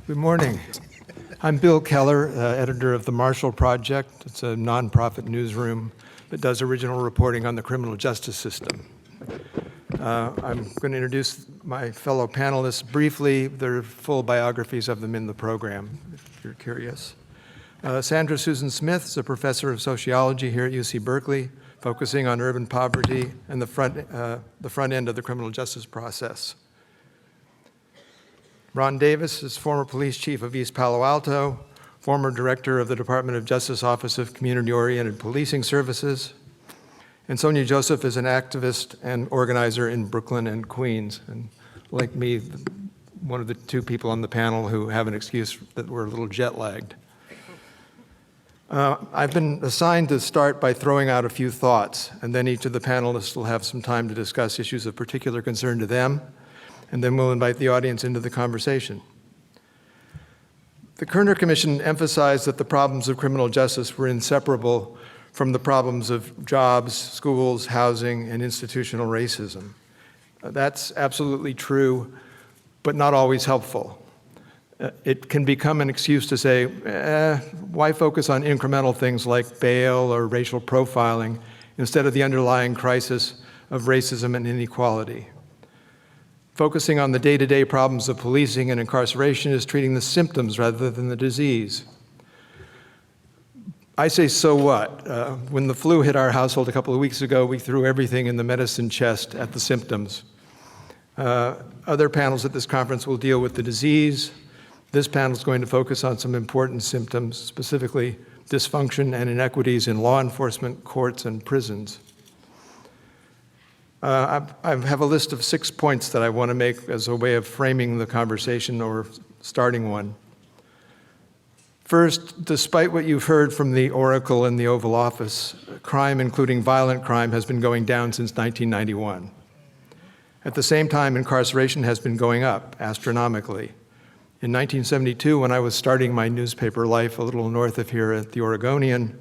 Good morning. I'm Bill Keller, editor of the Marshall Project. It's a nonprofit newsroom that does original reporting on the criminal justice system. I'm going to introduce my fellow panelists briefly. There are full biographies of them in the program, if you're curious. Sandra Susan Smith is a professor of sociology here at UC Berkeley, focusing on urban poverty and the front end of the criminal justice process. Ron Davis is former police chief of East Palo Alto, former director of the Department of Justice Office of Community-Oriented Policing Services. And Sonya Joseph is an activist and organizer in Brooklyn and Queens. And like me, one of the two people on the panel who have an excuse that we're a little jet-lagged. I've been assigned to start by throwing out a few thoughts, and then each of the panelists will have some time to discuss issues of particular concern to them, and then we'll invite the audience into the conversation. The Kerner Commission emphasized that the problems of criminal justice were inseparable from the problems of jobs, schools, housing, and institutional racism. That's absolutely true, but not always helpful. It can become an excuse to say, why focus on incremental things like bail or racial profiling instead of the underlying crisis of racism and inequality? Focusing on the day-to-day problems of policing and incarceration is treating the symptoms rather than the disease. I say, so what? When the flu hit our household a couple of weeks ago, we threw everything in the medicine chest at the symptoms. Other panels at this conference will deal with the disease. This panel is going to focus on some important symptoms, specifically dysfunction and inequities in law enforcement, courts, and prisons. I have a list of 6 points that I want to make as a way of framing the conversation or starting one. First, despite what you've heard from the Oracle and the Oval Office, crime, including violent crime, has been going down since 1991. At the same time, incarceration has been going up astronomically. In 1972, when I was starting my newspaper life a little north of here at the Oregonian,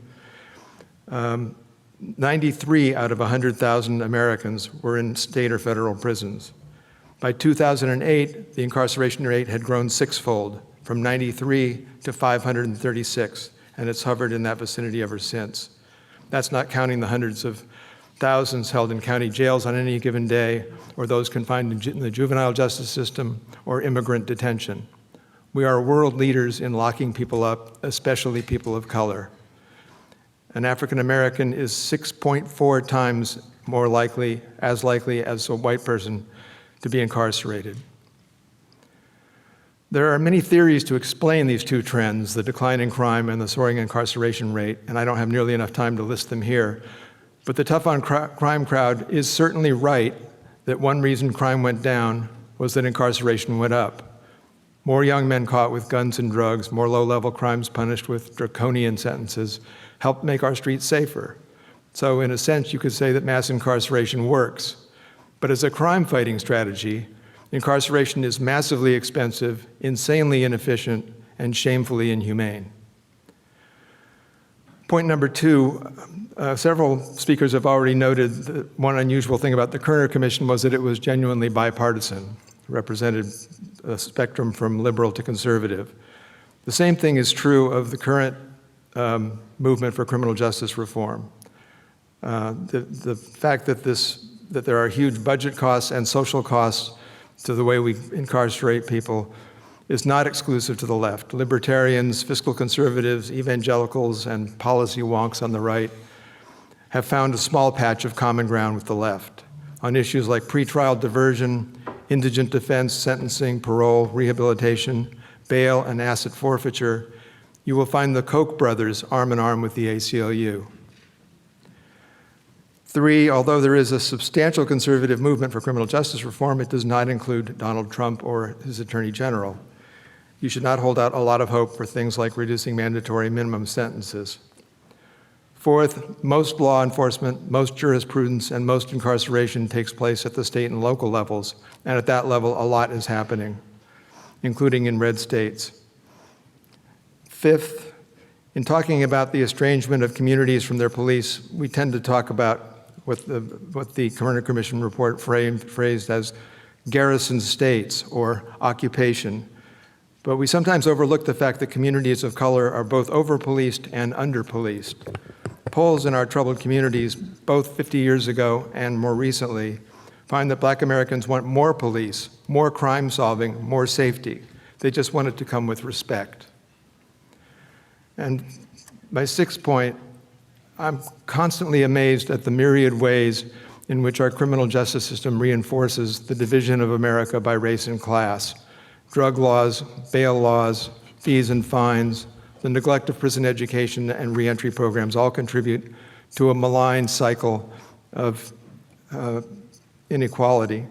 93 out of 100,000 Americans were in state or federal prisons. By 2008, the incarceration rate had grown sixfold, from 93 to 536, and it's hovered in that vicinity ever since. That's not counting the hundreds of thousands held in county jails on any given day, or those confined in the juvenile justice system, or immigrant detention. We are world leaders in locking people up, especially people of color. An African American is 6.4 times more likely as a white person to be incarcerated. There are many theories to explain these two trends, the decline in crime and the soaring incarceration rate, and I don't have nearly enough time to list them here. But the tough on crime crowd is certainly right that one reason crime went down was that incarceration went up. More young men caught with guns and drugs, more low-level crimes punished with draconian sentences, helped make our streets safer. So in a sense, you could say that mass incarceration works. But as a crime-fighting strategy, incarceration is massively expensive, insanely inefficient, and shamefully inhumane. Point number 2, several speakers have already noted that one unusual thing about the Kerner Commission was that it was genuinely bipartisan, represented a spectrum from liberal to conservative. The same thing is true of the current movement for criminal justice reform. The fact that there are huge budget costs and social costs to the way we incarcerate people is not exclusive to the left. Libertarians, fiscal conservatives, evangelicals, and policy wonks on the right have found a small patch of common ground with the left on issues like pretrial diversion, indigent defense, sentencing, parole, rehabilitation, bail, and asset forfeiture. You will find the Koch brothers arm in arm with the ACLU. 3, although there is a substantial conservative movement for criminal justice reform, it does not include Donald Trump or his Attorney General. You should not hold out a lot of hope for things like reducing mandatory minimum sentences. 4th, most law enforcement, most jurisprudence, and most incarceration takes place at the state and local levels, and at that level, a lot is happening, including in red states. 5th, in talking about the estrangement of communities from their police, we tend to talk about what the Kerner Commission report phrased as garrison states or occupation. But we sometimes overlook the fact that communities of color are both over-policed and under-policed. Polls in our troubled communities, both 50 years ago and more recently, find that Black Americans want more police, more crime solving, more safety. They just want it to come with respect. And my sixth point, I'm constantly amazed at the myriad ways in which our criminal justice system reinforces the division of America by race and class. Drug laws, bail laws, fees and fines, the neglect of prison education and reentry programs all contribute to a malign cycle of inequality.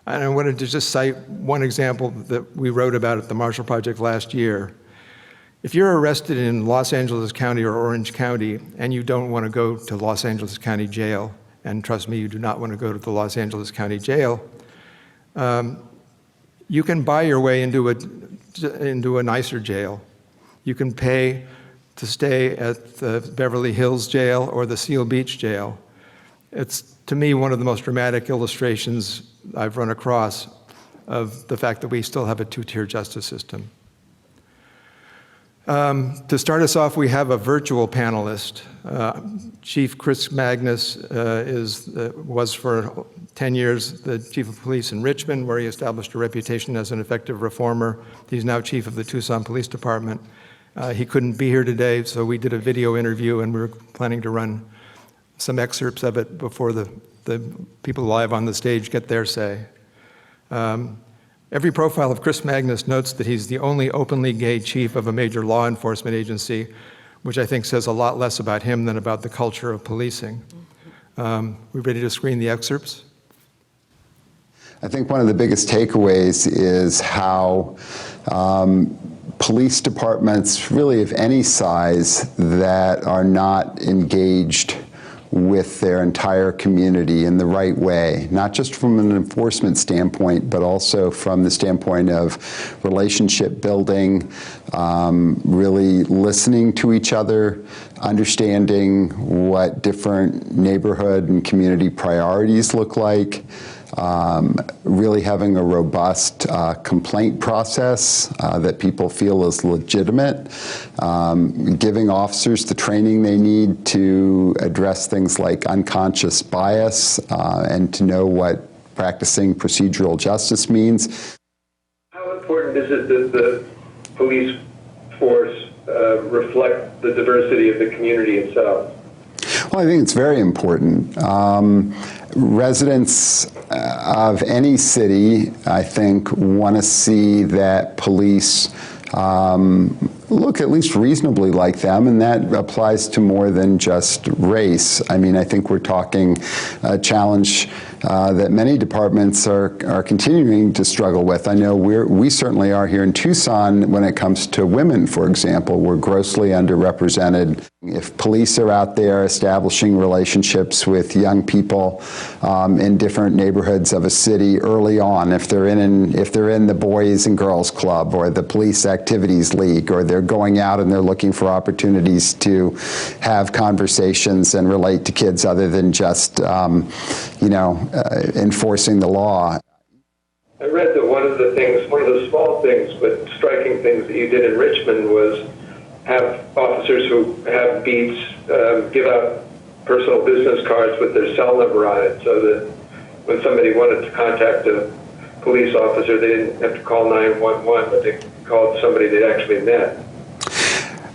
And I wanted to just cite one example that we wrote about at the Marshall Project last year. If you're arrested in Los Angeles County or Orange County and you don't want to go to Los Angeles County Jail, and trust me, you do not want to go to the Los Angeles County Jail, you can buy your way into a nicer jail. You can pay to stay at the Beverly Hills Jail or the Seal Beach Jail. It's, to me, one of the most dramatic illustrations I've run across of the fact that we still have a two-tier justice system. To start us off, we have a virtual panelist. Chief Chris Magnus was for 10 years the chief of police in Richmond, where he established a reputation as an effective reformer. He's now chief of the Tucson Police Department. He couldn't be here today, so we did a video interview, and we were planning to run some excerpts of it before the people live on the stage get their say. Every profile of Chris Magnus notes that he's the only openly gay chief of a major law enforcement agency, which I think says a lot less about him than about the culture of policing. We ready to screen the excerpts? I think one of the biggest takeaways is how police departments, really of any size, that are not engaged with their entire community in the right way, not just from an enforcement standpoint, but also from the standpoint of relationship building, really listening to each other, understanding what different neighborhood and community priorities look like, really having a robust complaint process that people feel is legitimate, giving officers the training they need to address things like unconscious bias and to know what practicing procedural justice means. How important is it that the police force reflect the diversity of the community itself? Well, I think it's very important. Residents of any city, I think, want to see that police look at least reasonably like them, and that applies to more than just race. I mean, I think we're talking a challenge that many departments are continuing to struggle with. I know we certainly are here in Tucson when it comes to women, for example. We're grossly underrepresented. If police are out there establishing relationships with young people in different neighborhoods of a city early on, if they're in the Boys and Girls Club or the Police Activities League, or they're going out and they're looking for opportunities to have conversations and relate to kids other than just, enforcing the law. I read that one of the small things, but striking things that you did in Richmond was have officers who have beats give out personal business cards with their cell number on it, so that when somebody wanted to contact a police officer, they didn't have to call 911, but they called somebody they actually met.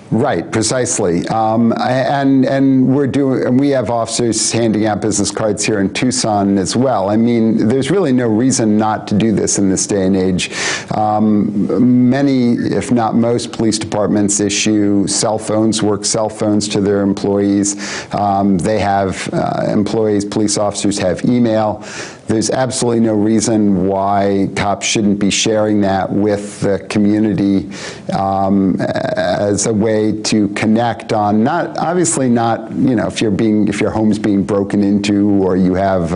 Right, precisely. And we have officers handing out business cards here in Tucson as well. I mean, there's really no reason not to do this in this day and age. Many, if not most, police departments issue work cell phones to their employees. They have police officers have email. There's absolutely no reason why cops shouldn't be sharing that with the community as a way to connect on, if your home's being broken into, or you have,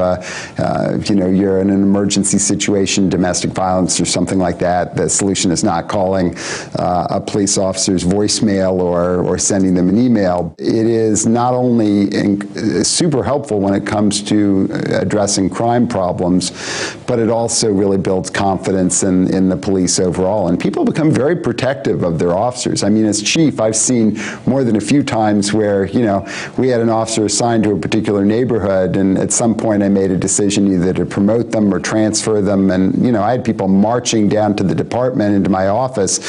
you're in an emergency situation, domestic violence or something like that. The solution is not calling a police officer's voicemail or sending them an email. It is not only super helpful when it comes to addressing crime problems, problems, but it also really builds confidence in the police overall. And people become very protective of their officers. I mean, as chief, I've seen more than a few times where, you know, we had an officer assigned to a particular neighborhood, and at some point I made a decision either to promote them or transfer them. And, you know, I had people marching down to the department into my office,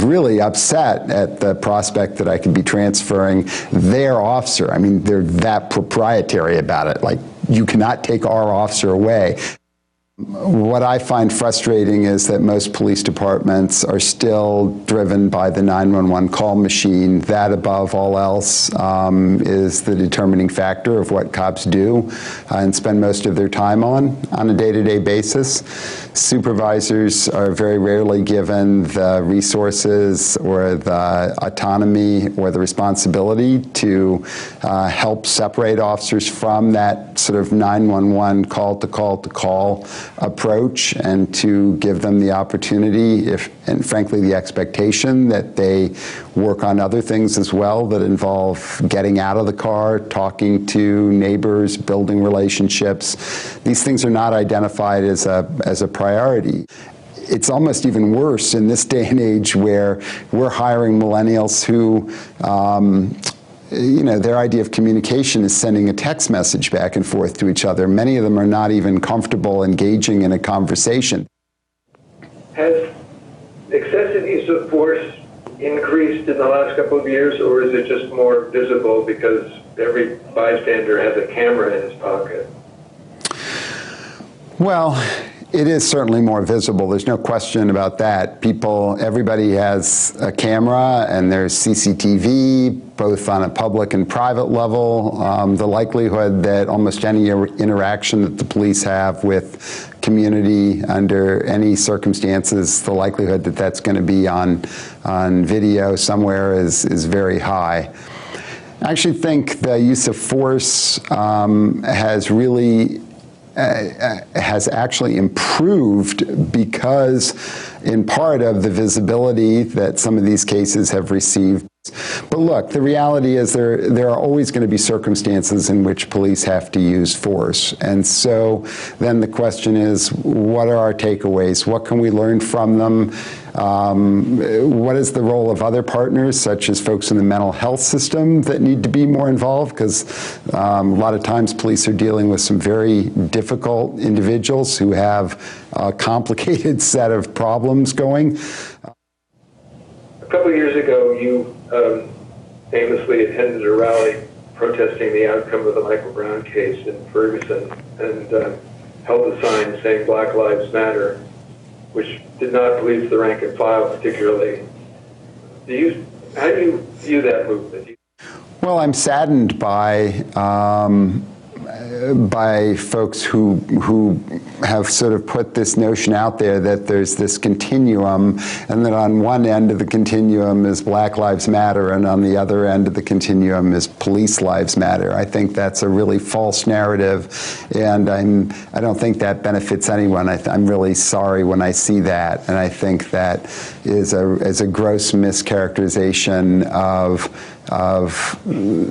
really upset at the prospect that I could be transferring their officer. I mean, they're that proprietary about it. Like, you cannot take our officer away. What I find frustrating is that most police departments are still driven by the 911 call machine. That, above all else, is the determining factor of what cops do and spend most of their time on a day-to-day basis. Supervisors are very rarely given the resources or the autonomy or the responsibility to help separate officers from that sort of 911 call-to-call-to-call approach, and to give them the opportunity, and frankly the expectation, that they work on other things as well that involve getting out of the car, talking to neighbors, building relationships. These things are not identified as a priority. It's almost even worse in this day and age where we're hiring millennials who you know, their idea of communication is sending a text message back and forth to each other. Many of them are not even comfortable engaging in a conversation. Has excessive use of force increased in the last couple of years, or is it just more visible because every bystander has a camera in his pocket? Well, it is certainly more visible. There's no question about that. Everybody has a camera, and there's CCTV, both on a public and private level. The likelihood that almost any interaction that the police have with community under any circumstances, the likelihood that that's going to be on video somewhere is very high. I actually think the use of force has actually improved because, in part, of the visibility that some of these cases have received. But look, the reality is there are always going to be circumstances in which police have to use force. And so then the question is, what are our takeaways? What can we learn from them? What is the role of other partners, such as folks in the mental health system, that need to be more involved? Because a lot of times police are dealing with some very difficult individuals who have a complicated set of problems going. A couple of years ago, you famously attended a rally protesting the outcome of the Michael Brown case in Ferguson, and held a sign saying Black Lives Matter, which did not please the rank and file particularly. How do you view that movement? Well, I'm saddened by folks who have sort of put this notion out there that there's this continuum, and that on one end of the continuum is Black Lives Matter, and on the other end of the continuum is Police Lives Matter. I think that's a really false narrative, and I don't think that benefits anyone. I'm really sorry when I see that, and I think that is a gross mischaracterization of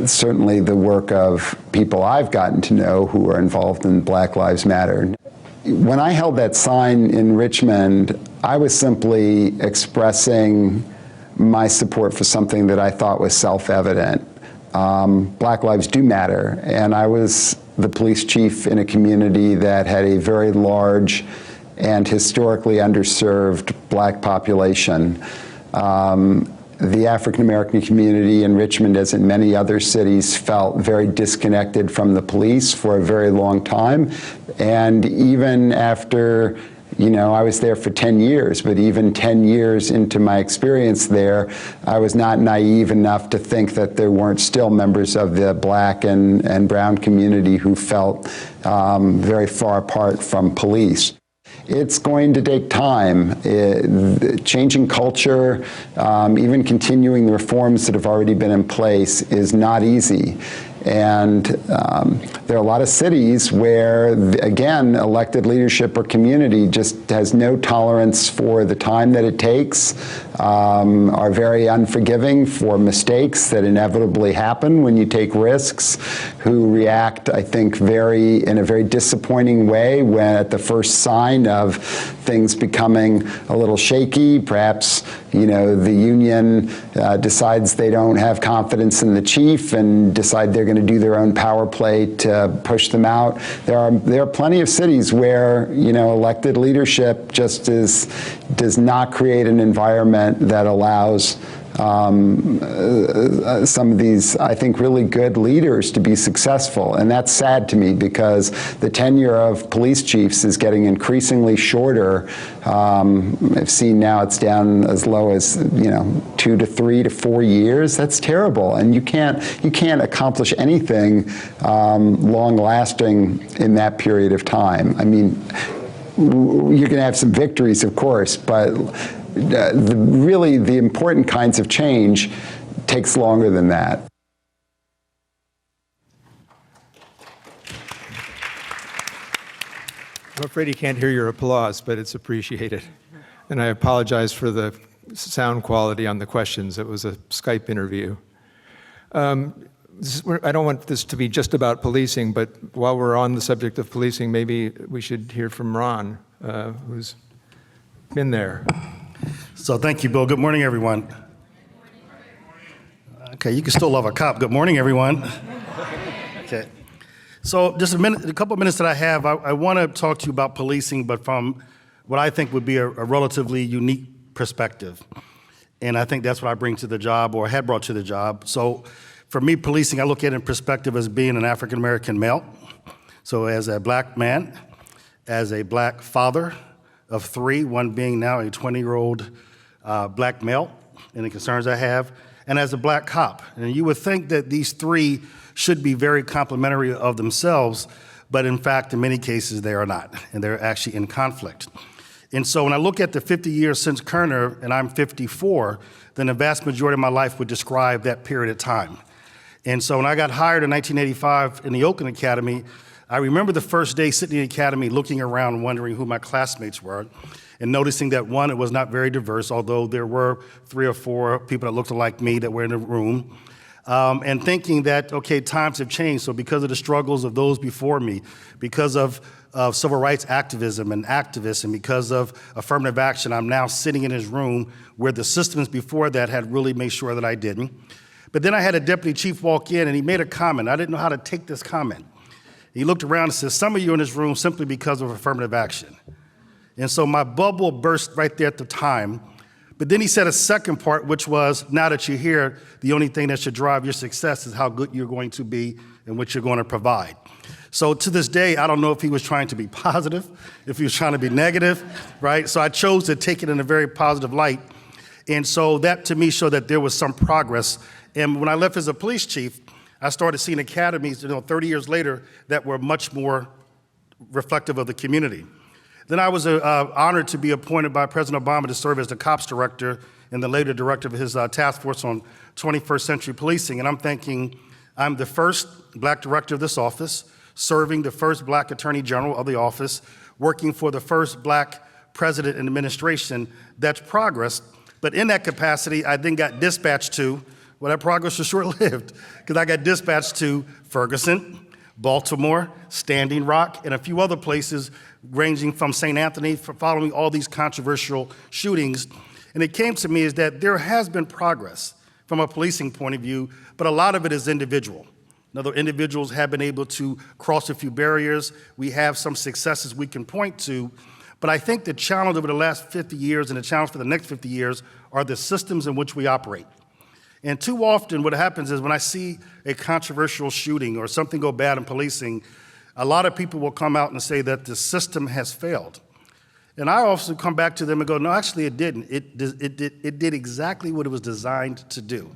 certainly the work of people I've gotten to know who are involved in Black Lives Matter. When I held that sign in Richmond, I was simply expressing my support for something that I thought was self-evident. Black lives do matter, and I was the police chief in a community that had a very large and historically underserved black population. The African American community in Richmond, as in many other cities, felt very disconnected from the police for a very long time. And even after, I was there for 10 years, but even 10 years into my experience there, I was not naive enough to think that there weren't still members of the black and brown community who felt very far apart from police. It's going to take time. Changing culture, even continuing the reforms that have already been in place, is not easy. And there are a lot of cities where, again, elected leadership or community just has no tolerance for the time that it takes, are very unforgiving for mistakes that inevitably happen when you take risks, who react, I think, in a very disappointing way when at the first sign of things becoming a little shaky, perhaps, the union decides they don't have confidence in the chief and decide they're going to do their own power play to push them out. There are plenty of cities where, elected leadership just does not create an environment that allows some of these, I think, really good leaders to be successful. And that's sad to me because the tenure of police chiefs is getting increasingly shorter. I've seen now it's down as low as 2 to 3 to 4 years. That's terrible, and you can't accomplish anything long lasting in that period of time. I mean, you're going to have some victories, of course, but really the important kinds of change takes longer than that. I'm afraid you can't hear your applause, but it's appreciated. And I apologize for the sound quality on the questions. It was a Skype interview. I don't want this to be just about policing, but while we're on the subject of policing, maybe we should hear from Ron, who's been there. So thank you, Bill. Good morning, everyone. Okay, you can still love a cop. Good morning, everyone. Okay. So just a couple of minutes that I have, I want to talk to you about policing, but from what I think would be a relatively unique perspective. And I think that's what I bring to the job, or had brought to the job. So for me, policing, I look at it in perspective as being an African-American male. So as a black man, as a black father of 3, one being now a 20-year-old black male, and the concerns I have, and as a black cop. And you would think that these 3 should be very complementary of themselves, but in fact, in many cases, they are not, and they're actually in conflict. And so when I look at the 50 years since Kerner, and I'm 54, then the vast majority of my life would describe that period of time. And so when I got hired in 1985 in the Oakland Academy, I remember the first day sitting in the academy, looking around, wondering who my classmates were, and noticing that, one, it was not very diverse, although there were 3 or 4 people that looked like me that were in the room, and thinking that, okay, times have changed. So because of the struggles of those before me, because of civil rights activism and activists, and because of affirmative action, I'm now sitting in his room where the systems before that had really made sure that I didn't. But then I had a deputy chief walk in, and he made a comment. I didn't know how to take this comment. He looked around and said, some of you in this room simply because of affirmative action. And so my bubble burst right there at the time. But then he said a second part, which was, now that you're here, the only thing that should drive your success is how good you're going to be and what you're going to provide. So to this day, I don't know if he was trying to be positive, if he was trying to be negative, right? So I chose to take it in a very positive light. And so that to me showed that there was some progress. And when I left as a police chief, I started seeing academies, 30 years later, that were much more reflective of the community. Then I was honored to be appointed by President Obama to serve as the COPS director and the later director of his task force on 21st century policing. And I'm thinking, I'm the first black director of this office, serving the first black attorney general of the office, working for the first black president and administration. That's progress. But in that capacity, I then got dispatched to, well, that progress was short-lived, because I got dispatched to Ferguson, Baltimore, Standing Rock, and a few other places ranging from St. Anthony, following all these controversial shootings. And it came to me is that there has been progress from a policing point of view, but a lot of it is individual. Other individuals have been able to cross a few barriers. We have some successes we can point to. But I think the challenge over the last 50 years and the challenge for the next 50 years are the systems in which we operate. And too often what happens is when I see a controversial shooting or something go bad in policing, a lot of people will come out and say that the system has failed. And I also come back to them and go, no, actually it didn't. It did exactly what it was designed to do.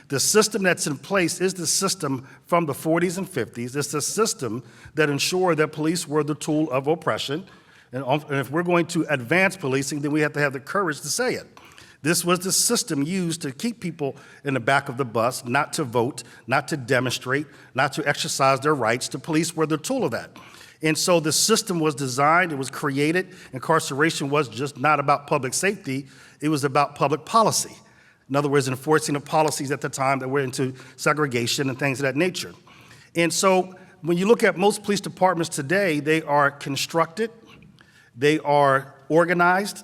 The system that's in place is the system from the 40s and 50s. It's the system that ensured that police were the tool of oppression. And if we're going to advance policing, then we have to have the courage to say it. This was the system used to keep people in the back of the bus, not to vote, not to demonstrate, not to exercise their rights. The police were the tool of that. And so the system was designed, it was created. Incarceration was just not about public safety, it was about public policy. In other words, enforcing the policies at the time that were into segregation and things of that nature. And so when you look at most police departments today, they are constructed, they are organized,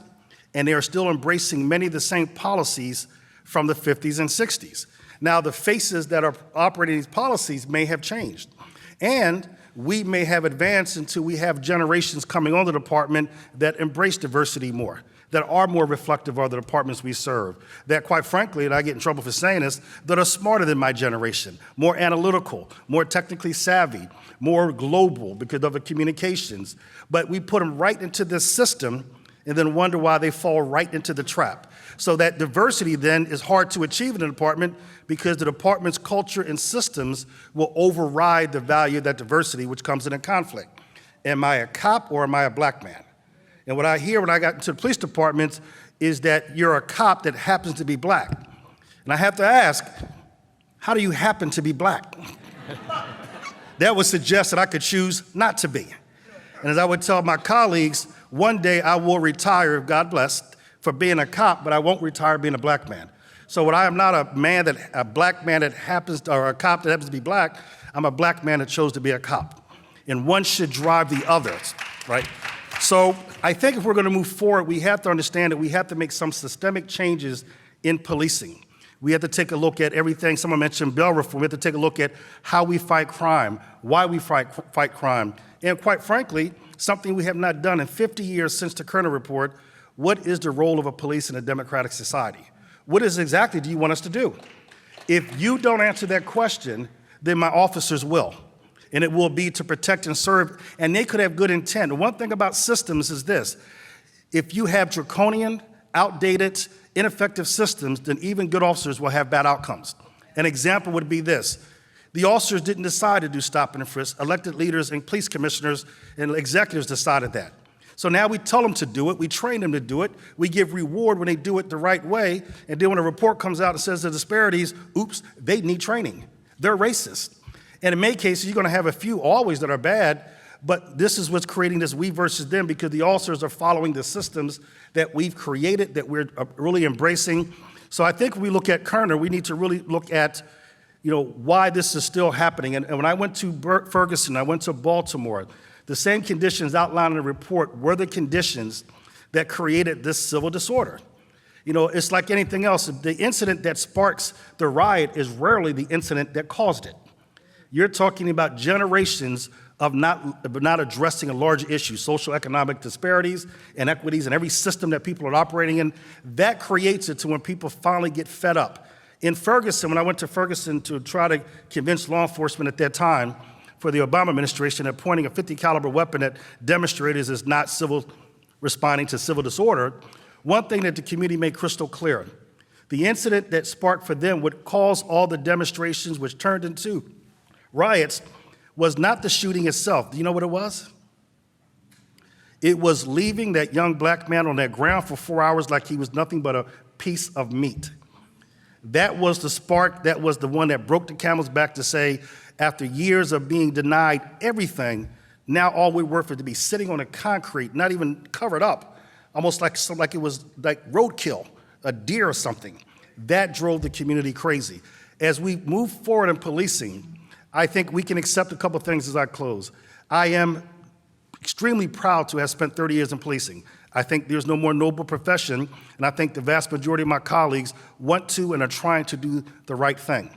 and they are still embracing many of the same policies from the 50s and 60s. Now, the faces that are operating these policies may have changed. And we may have advanced until we have generations coming on the department that embrace diversity more, that are more reflective of the departments we serve, that quite frankly, and I get in trouble for saying this, that are smarter than my generation, more analytical, more technically savvy, more global because of the communications. But we put them right into this system and then wonder why they fall right into the trap. So that diversity then is hard to achieve in the department because the department's culture and systems will override the value of that diversity, which comes in conflict. Am I a cop or am I a black man? And what I hear when I got into the police departments is that you're a cop that happens to be black. And I have to ask, how do you happen to be black? That would suggest that I could choose not to be. And as I would tell my colleagues, one day I will retire, God bless, for being a cop, but I won't retire being a black man. So what I am not a black man that happens to, or a cop that happens to be black, I'm a black man that chose to be a cop. And one should drive the others, right? So I think if we're gonna move forward, we have to understand that we have to make some systemic changes in policing. We have to take a look at everything. Someone mentioned bail reform. We have to take a look at how we fight crime, why we fight crime, and quite frankly, something we have not done in 50 years since the Kerner report. What is the role of a police in a democratic society? What exactly do you want us to do? If you don't answer that question, then my officers will. And it will be to protect and serve, and they could have good intent. The one thing about systems is this: if you have draconian, outdated, ineffective systems, then even good officers will have bad outcomes. An example would be this: the officers didn't decide to do stop and frisk. Elected leaders and police commissioners and executives decided that. So now we tell them to do it, we train them to do it, we give reward when they do it the right way, and then when a report comes out and says the disparities, oops, they need training. They're racist. And in many cases, you're gonna have a few always that are bad, but this is what's creating this we versus them, because the officers are following the systems that we've created, that we're really embracing. So I think when we look at Kerner, we need to really look at why this is still happening. And when I went to Ferguson, I went to Baltimore, the same conditions outlined in the report were the conditions that created this civil disorder. It's like anything else. The incident that sparks the riot is rarely the incident that caused it. You're talking about generations of not addressing a large issue, social economic disparities, inequities, and every system that people are operating in. That creates it to when people finally get fed up. In Ferguson, when I went to Ferguson to try to convince law enforcement at that time for the Obama administration that pointing a .50 caliber weapon at demonstrators is not responding to civil disorder, one thing that the community made crystal clear: the incident that sparked for them would cause all the demonstrations which turned into riots was not the shooting itself. Do you know what it was? It was leaving that young black man on that ground for 4 hours like he was nothing but a piece of meat. That was the spark, that was the one that broke the camel's back to say, after years of being denied everything, now all we're worth is to be sitting on the concrete, not even covered up, almost like it was like roadkill, a deer or something. That drove the community crazy. As we move forward in policing, I think we can accept a couple things as I close. I am extremely proud to have spent 30 years in policing. I think there's no more noble profession, and I think the vast majority of my colleagues want to and are trying to do the right thing.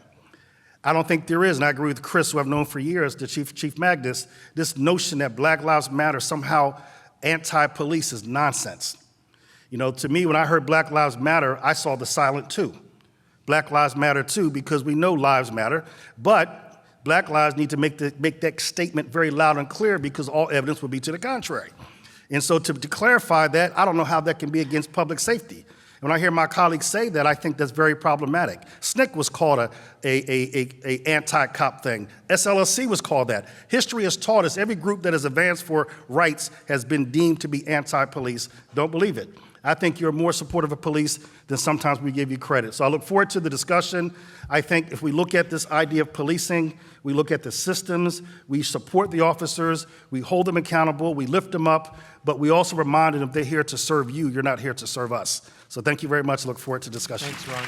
I don't think there is, and I agree with Chris, who I've known for years, the Chief Magnus, this notion that Black Lives Matter somehow anti-police is nonsense. To me, when I heard Black Lives Matter, I saw the silent two. Black Lives Matter too, because we know lives matter, but Black lives need to make that statement very loud and clear, because all evidence will be to the contrary. And so to clarify that, I don't know how that can be against public safety. When I hear my colleagues say that, I think that's very problematic. SNCC was called a anti-cop thing. SLSC was called that. History has taught us every group that has advanced for rights has been deemed to be anti-police. Don't believe it. I think you're more supportive of police than sometimes we give you credit. So I look forward to the discussion. I think if we look at this idea of policing, we look at the systems, we support the officers, we hold them accountable, we lift them up, but we also remind them they're here to serve you. You're not here to serve us. So thank you very much. Look forward to discussion. Thanks, Ron.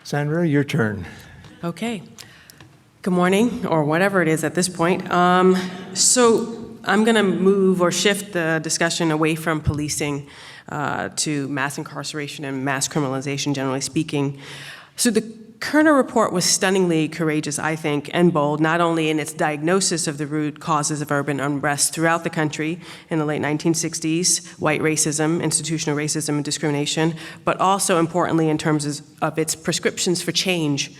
Sandra, your turn. Okay. Good morning, or whatever it is at this point. So I'm going to move or shift the discussion away from policing to mass incarceration and mass criminalization, generally speaking. So the Kerner report was stunningly courageous, I think, and bold, not only in its diagnosis of the root causes of urban unrest throughout the country in the late 1960s, white racism, institutional racism, and discrimination, but also importantly in terms of its prescriptions for change.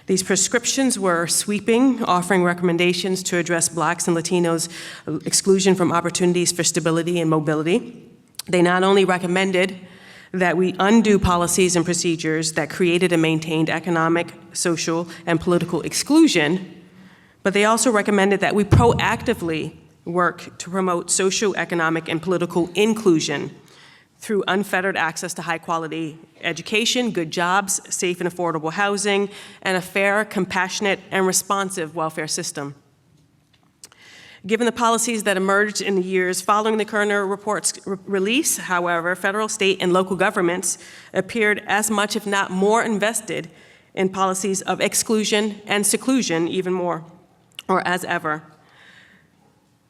These prescriptions were sweeping, offering recommendations to address Blacks and Latinos' exclusion from opportunities for stability and mobility. They not only recommended that we undo policies and procedures that created and maintained economic, social, and political exclusion, but they also recommended that we proactively work to promote socioeconomic and political inclusion through unfettered access to high-quality education, good jobs, safe and affordable housing, and a fair, compassionate, and responsive welfare system. Given the policies that emerged in the years following the Kerner report's release, however, federal, state, and local governments appeared as much, if not more, invested in policies of exclusion and seclusion even more, or as ever.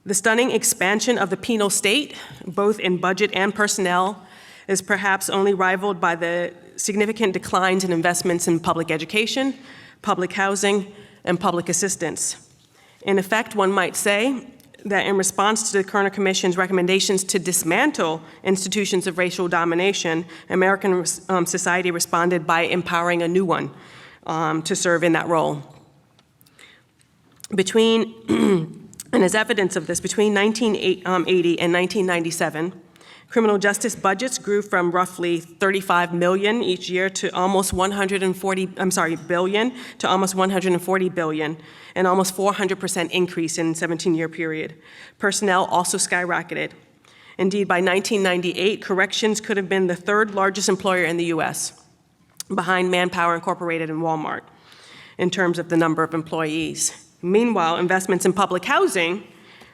The stunning expansion of the penal state, both in budget and personnel, is perhaps only rivaled by the significant declines in investments in public education, public housing, and public assistance. In effect, one might say that in response to the Kerner Commission's recommendations to dismantle institutions of racial domination, American society responded by empowering a new one to serve in that role. And as evidence of this, between 1980 and 1997, criminal justice budgets grew from roughly 35 million each year to almost billion to almost 140 billion, an almost 400% increase in a 17-year period. Personnel also skyrocketed. Indeed, by 1998, corrections could have been the third largest employer in the US, behind Manpower Incorporated and Walmart, in terms of the number of employees. Meanwhile, investments in public housing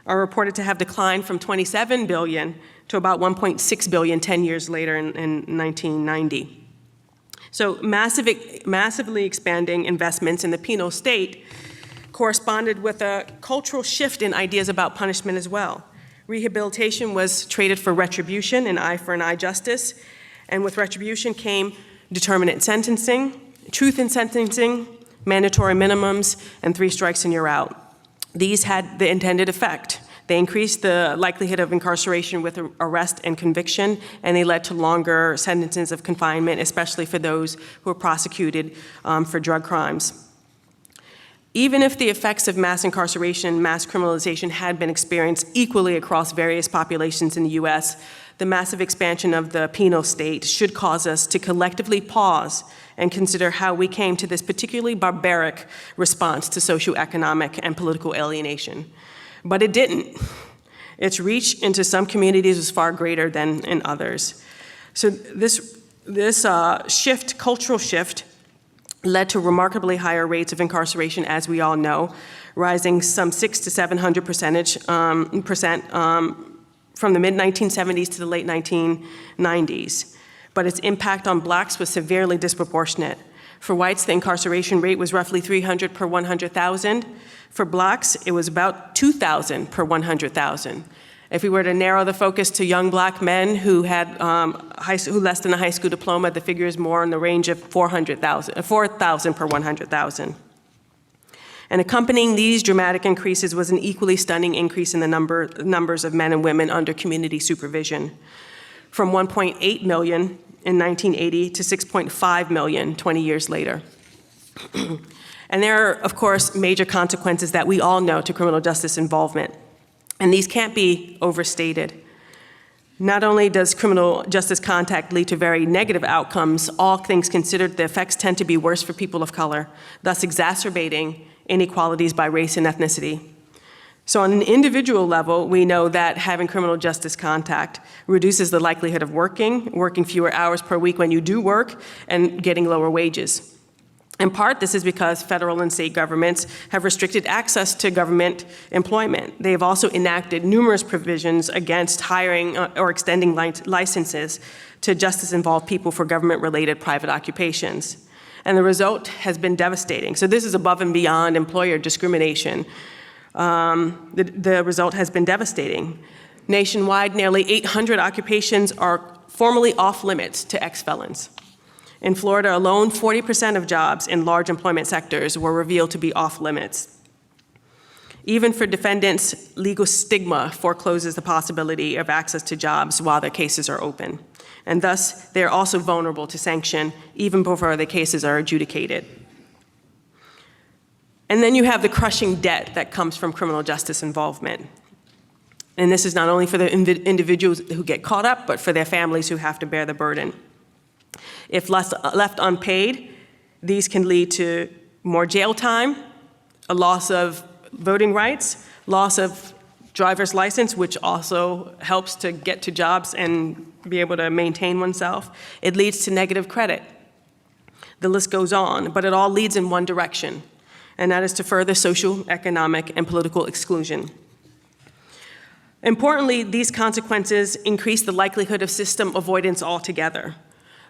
are reported to have declined from 27 billion to about 1.6 billion 10 years later in 1990. So massively expanding investments in the penal state corresponded with a cultural shift in ideas about punishment as well. Rehabilitation was traded for retribution, an eye for an eye justice, and with retribution came determinate sentencing, truth in sentencing, mandatory minimums, and 3 strikes and you're out. These had the intended effect. They increased the likelihood of incarceration with arrest and conviction, and they led to longer sentences of confinement, especially for those who were prosecuted for drug crimes. Even if the effects of mass incarceration, mass criminalization had been experienced equally across various populations in the US, the massive expansion of the penal state should cause us to collectively pause and consider how we came to this particularly barbaric response to socioeconomic and political alienation. But it didn't. Its reach into some communities was far greater than in others. So this cultural shift, led to remarkably higher rates of incarceration, as we all know, rising some 600 to 700% from the mid-1970s to the late 1990s. But its impact on Blacks was severely disproportionate. For whites, the incarceration rate was roughly 300 per 100,000. For Blacks, it was about 2,000 per 100,000. If we were to narrow the focus to young Black men who had who less than a high school diploma, the figure is more in the range of 4,000 per 100,000. And accompanying these dramatic increases was an equally stunning increase in the numbers of men and women under community supervision, from 1.8 million in 1980 to 6.5 million 20 years later. And there are, of course, major consequences that we all know to criminal justice involvement. And these can't be overstated. Not only does criminal justice contact lead to very negative outcomes, all things considered, the effects tend to be worse for people of color, thus exacerbating inequalities by race and ethnicity. So on an individual level, we know that having criminal justice contact reduces the likelihood of working fewer hours per week when you do work, and getting lower wages. In part, this is because federal and state governments have restricted access to government employment. They have also enacted numerous provisions against hiring or extending licenses to justice-involved people for government-related private occupations. And the result has been devastating. So this is above and beyond employer discrimination. The result has been devastating. Nationwide, nearly 800 occupations are formally off limits to ex-felons. In Florida alone, 40% of jobs in large employment sectors were revealed to be off limits. Even for defendants, legal stigma forecloses the possibility of access to jobs while their cases are open. And thus, they're also vulnerable to sanction even before the cases are adjudicated. And then you have the crushing debt that comes from criminal justice involvement. And this is not only for the individuals who get caught up, but for their families who have to bear the burden. If left unpaid, these can lead to more jail time, a loss of voting rights, loss of driver's license, which also helps to get to jobs and be able to maintain oneself. It leads to negative credit. The list goes on, but it all leads in one direction, and that is to further social, economic, and political exclusion. Importantly, these consequences increase the likelihood of system avoidance altogether.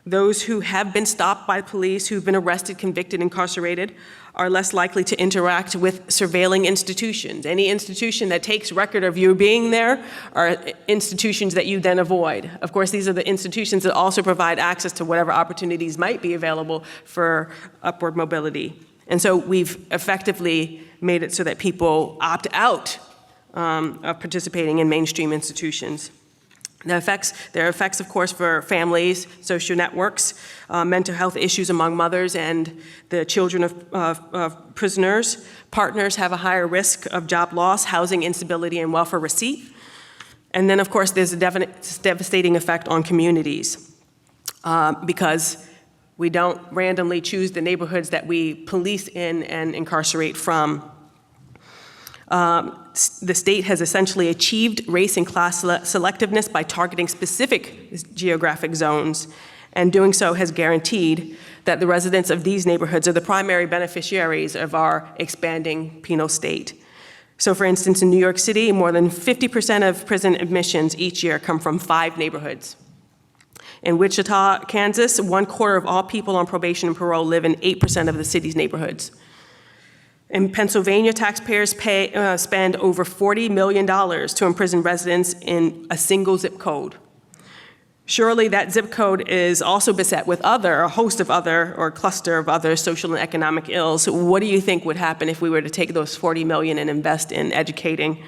Those who have been stopped by police, who've been arrested, convicted, incarcerated, are less likely to interact with surveilling institutions. Any institution that takes record of you being there are institutions that you then avoid. Of course, these are the institutions that also provide access to whatever opportunities might be available for upward mobility. And so we've effectively made it so that people opt out of participating in mainstream institutions. There are effects, of course, for families, social networks, mental health issues among mothers and the children of prisoners. Partners have a higher risk of job loss, housing instability, and welfare receipt. And then, of course, there's a devastating effect on communities because we don't randomly choose the neighborhoods that we police in and incarcerate from. The state has essentially achieved race and class selectiveness by targeting specific geographic zones, and doing so has guaranteed that the residents of these neighborhoods are the primary beneficiaries of our expanding penal state. So for instance, in New York City, more than 50% of prison admissions each year come from 5 neighborhoods. In Wichita, Kansas, 1/4 of all people on probation and parole live in 8% of the city's neighborhoods. In Pennsylvania, taxpayers spend over $40 million to imprison residents in a single zip code. Surely that zip code is also beset with a host of other, or cluster of other social and economic ills. What do you think would happen if we were to take those $40 million and invest in educating,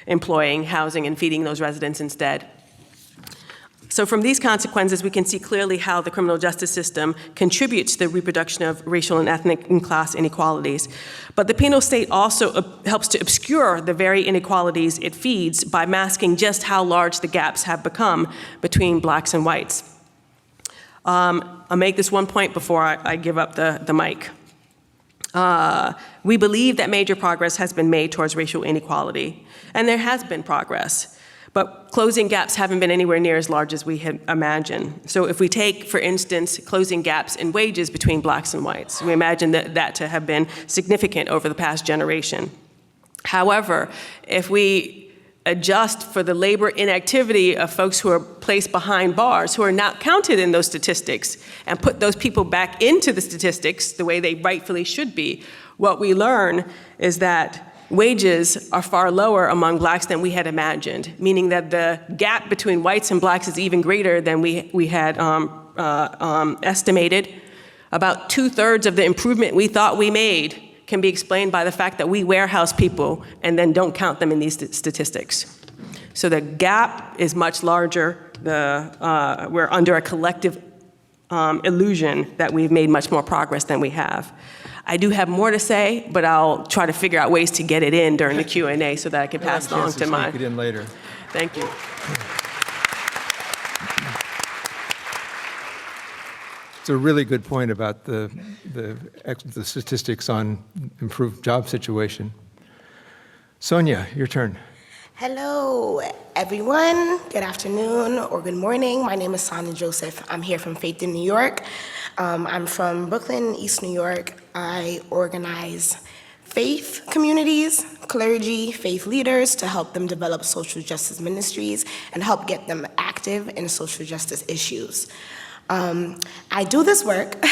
employing, housing, and feeding those residents instead? So from these consequences, we can see clearly how the criminal justice system contributes to the reproduction of racial and ethnic and class inequalities. But the penal state also helps to obscure the very inequalities it feeds by masking just how large the gaps have become between blacks and whites. I'll make this one point before I give up the mic. We believe that major progress has been made towards racial inequality, and there has been progress. But closing gaps haven't been anywhere near as large as we had imagined. So if we take, for instance, closing gaps in wages between blacks and whites, we imagine that to have been significant over the past generation. However, if we adjust for the labor inactivity of folks who are placed behind bars, who are not counted in those statistics, and put those people back into the statistics the way they rightfully should be, what we learn is that wages are far lower among blacks than we had imagined, meaning that the gap between whites and blacks is even greater than we had estimated. About 2/3 of the improvement we thought we made can be explained by the fact that we warehouse people and then don't count them in these statistics. So the gap is much larger. We're under a collective illusion that we've made much more progress than we have. I do have more to say, but I'll try to figure out ways to get it in during the Q&A so that I can pass it on to my... Sneak it in later. Thank you. It's a really good point about the statistics on improved job situation. Sonya, your turn. Hello, everyone. Good afternoon or good morning. My name is Sonya Joseph. I'm here from Faith in New York. I'm from Brooklyn, East New York. I organize faith communities, clergy, faith leaders to help them develop social justice ministries and help get them active in social justice issues. I do this work.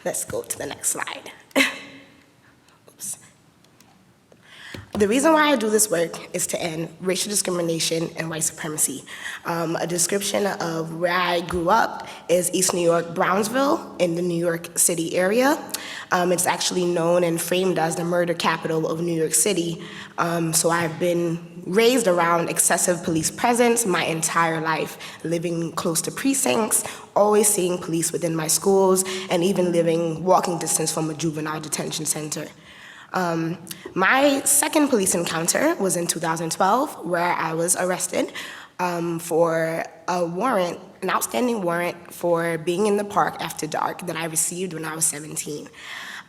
Let's go to the next slide. Oops. The reason why I do this work is to end racial discrimination and white supremacy. A description of where I grew up is East New York, Brownsville, in the New York City area. It's actually known and framed as the murder capital of New York City. So I've been raised around excessive police presence my entire life, living close to precincts, always seeing police within my schools, and even living walking distance from a juvenile detention center. My second police encounter was in 2012, where I was arrested for a warrant, an outstanding warrant for being in the park after dark that I received when I was 17.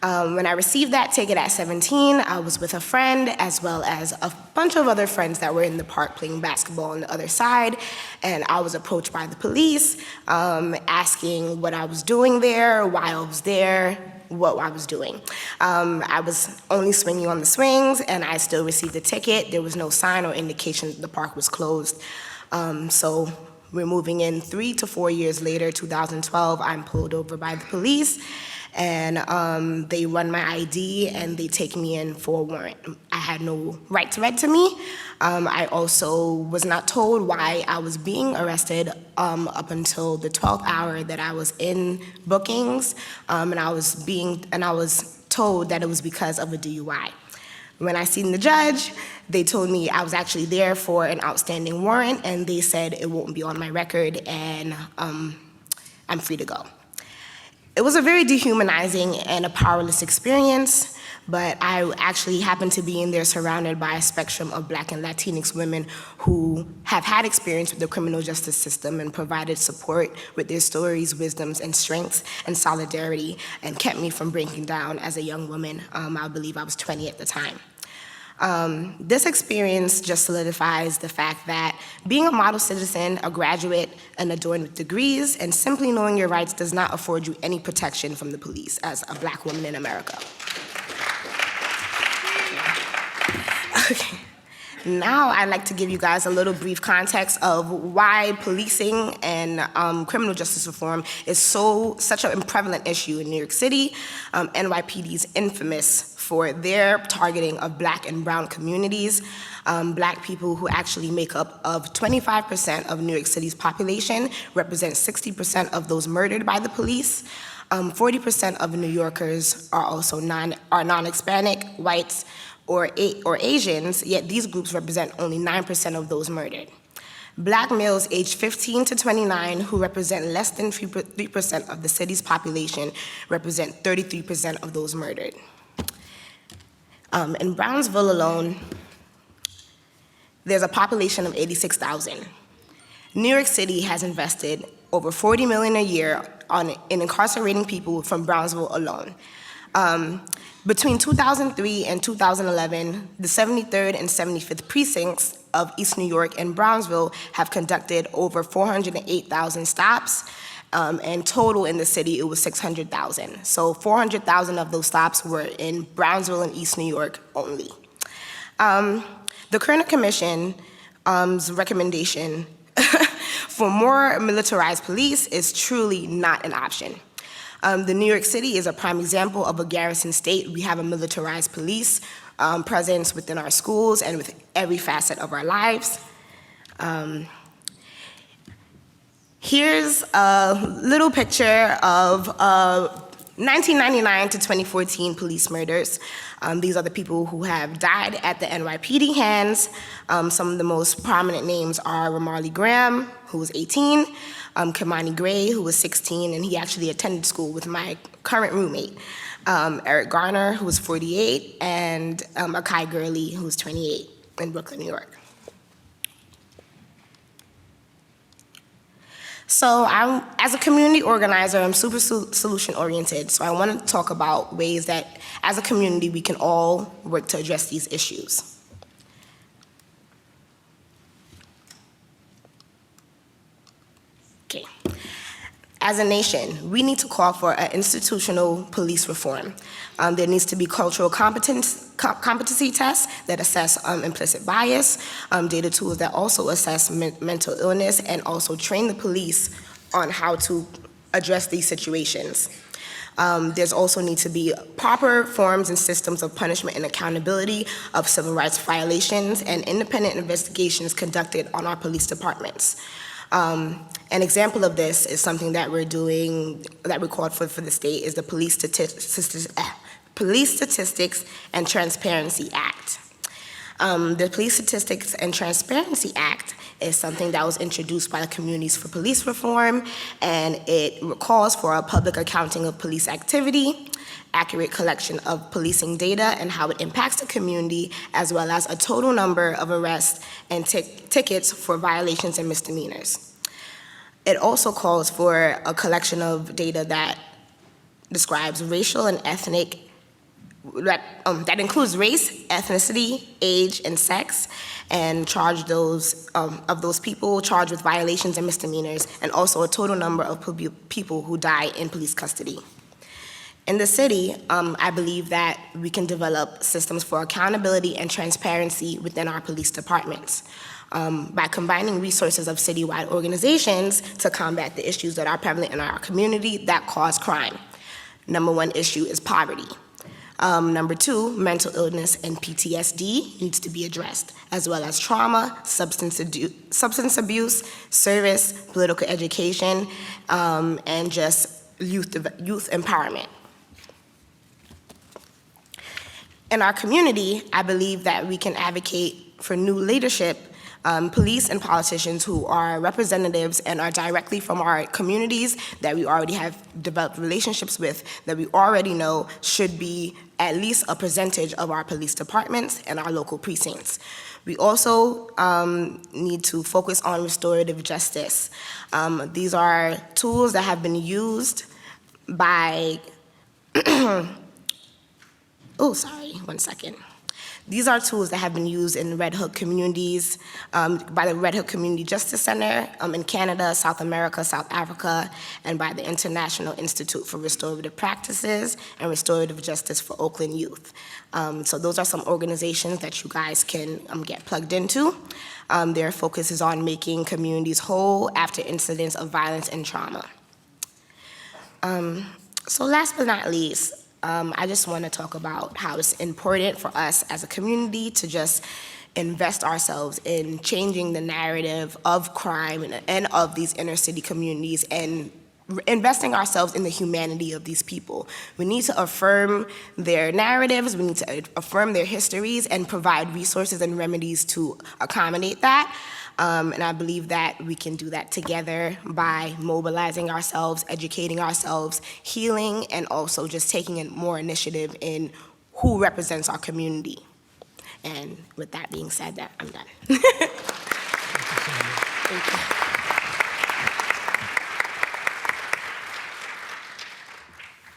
When I received that ticket at 17, I was with a friend as well as a bunch of other friends that were in the park playing basketball on the other side, and I was approached by the police asking what I was doing there, why I was there, what I was doing. I was only swinging on the swings, and I still received a ticket. There was no sign or indication that the park was closed. So we're moving in 3 to 4 years later, 2012, I'm pulled over by the police, and they run my ID, and they take me in for a warrant. I had no rights read to me. I also was not told why I was being arrested up until the 12th hour that I was in bookings, and I was told that it was because of a DUI. When I seen the judge, they told me I was actually there for an outstanding warrant, and they said it won't be on my record, and I'm free to go. It was a very dehumanizing and a powerless experience, but I actually happened to be in there surrounded by a spectrum of Black and Latinx women who have had experience with the criminal justice system and provided support with their stories, wisdoms, and strengths and solidarity, and kept me from breaking down as a young woman. I believe I was 20 at the time. This experience just solidifies the fact that being a model citizen, a graduate, and adorned with degrees, and simply knowing your rights does not afford you any protection from the police as a Black woman in America. Okay. Now I'd like to give you guys a little brief context of why policing and criminal justice reform is such a prevalent issue in New York City. NYPD is infamous for their targeting of Black and brown communities. Black people who actually make up of 25% of New York City's population represent 60% of those murdered by the police. 40% of New Yorkers are also non-Hispanic, whites, or Asians, yet these groups represent only 9% of those murdered. Black males aged 15 to 29 who represent less than 3% of the city's population represent 33% of those murdered. In Brownsville alone, there's a population of 86,000. New York City has invested over $40 million a year in incarcerating people from Brownsville alone. Between 2003 and 2011, the 73rd and 75th precincts of East New York and Brownsville have conducted over 408,000 stops, and total in the city, it was 600,000. So 400,000 of those stops were in Brownsville and East New York only. The Kerner Commission's recommendation for more militarized police is truly not an option. The New York City is a prime example of a garrison state. We have a militarized police presence within our schools and with every facet of our lives. Here's a little picture of 1999 to 2014 police murders. These are the people who have died at the NYPD hands. Some of the most prominent names are Ramarley Graham, who was 18, Kimani Gray, who was 16, and he actually attended school with my current roommate, Eric Garner, who was 48, and Akai Gurley, who was 28 in Brooklyn, New York. So as a community organizer, I'm super solution-oriented, so I want to talk about ways that, as a community, we can all work to address these issues. As a nation, we need to call for an institutional police reform. There needs to be cultural competency tests that assess implicit bias, data tools that also assess mental illness, and also train the police on how to address these situations. There's also need to be proper forms and systems of punishment and accountability of civil rights violations and independent investigations conducted on our police departments. An example of this is something that we're doing, that we called for the state, is the Police Statistics and Transparency Act. The Police Statistics and Transparency Act is something that was introduced by the Communities for Police Reform, and it calls for a public accounting of police activity, accurate collection of policing data and how it impacts the community, as well as a total number of arrests and tickets for violations and misdemeanors. It also calls for a collection of data that describes racial and ethnic, that includes race, ethnicity, age, and sex, and charge those of those people charged with violations and misdemeanors, and also a total number of people who die in police custody. In the city, I believe that we can develop systems for accountability and transparency within our police departments by combining resources of citywide organizations to combat the issues that are prevalent in our community that cause crime. Number one issue is poverty. Number two, mental illness and PTSD needs to be addressed, as well as trauma, substance abuse, service, political education, and just youth empowerment. In our community, I believe that we can advocate for new leadership, police and politicians who are representatives and are directly from our communities that we already have developed relationships with, that we already know should be at least a percentage of our police departments and our local precincts. We also need to focus on restorative justice. These are tools that have been used by, These are tools that have been used in Red Hook communities, by the Red Hook Community Justice Center in Canada, South America, South Africa, and by the International Institute for Restorative Practices and Restorative Justice for Oakland Youth. So those are some organizations that you guys can get plugged into. Their focus is on making communities whole after incidents of violence and trauma. So last but not least, I just want to talk about how it's important for us as a community to just invest ourselves in changing the narrative of crime and of these inner city communities and investing ourselves in the humanity of these people. We need to affirm their narratives, we need to affirm their histories and provide resources and remedies to accommodate that. And I believe that we can do that together by mobilizing ourselves, educating ourselves, healing, and also just taking more initiative in who represents our community. And with that being said, I'm done. Thank you.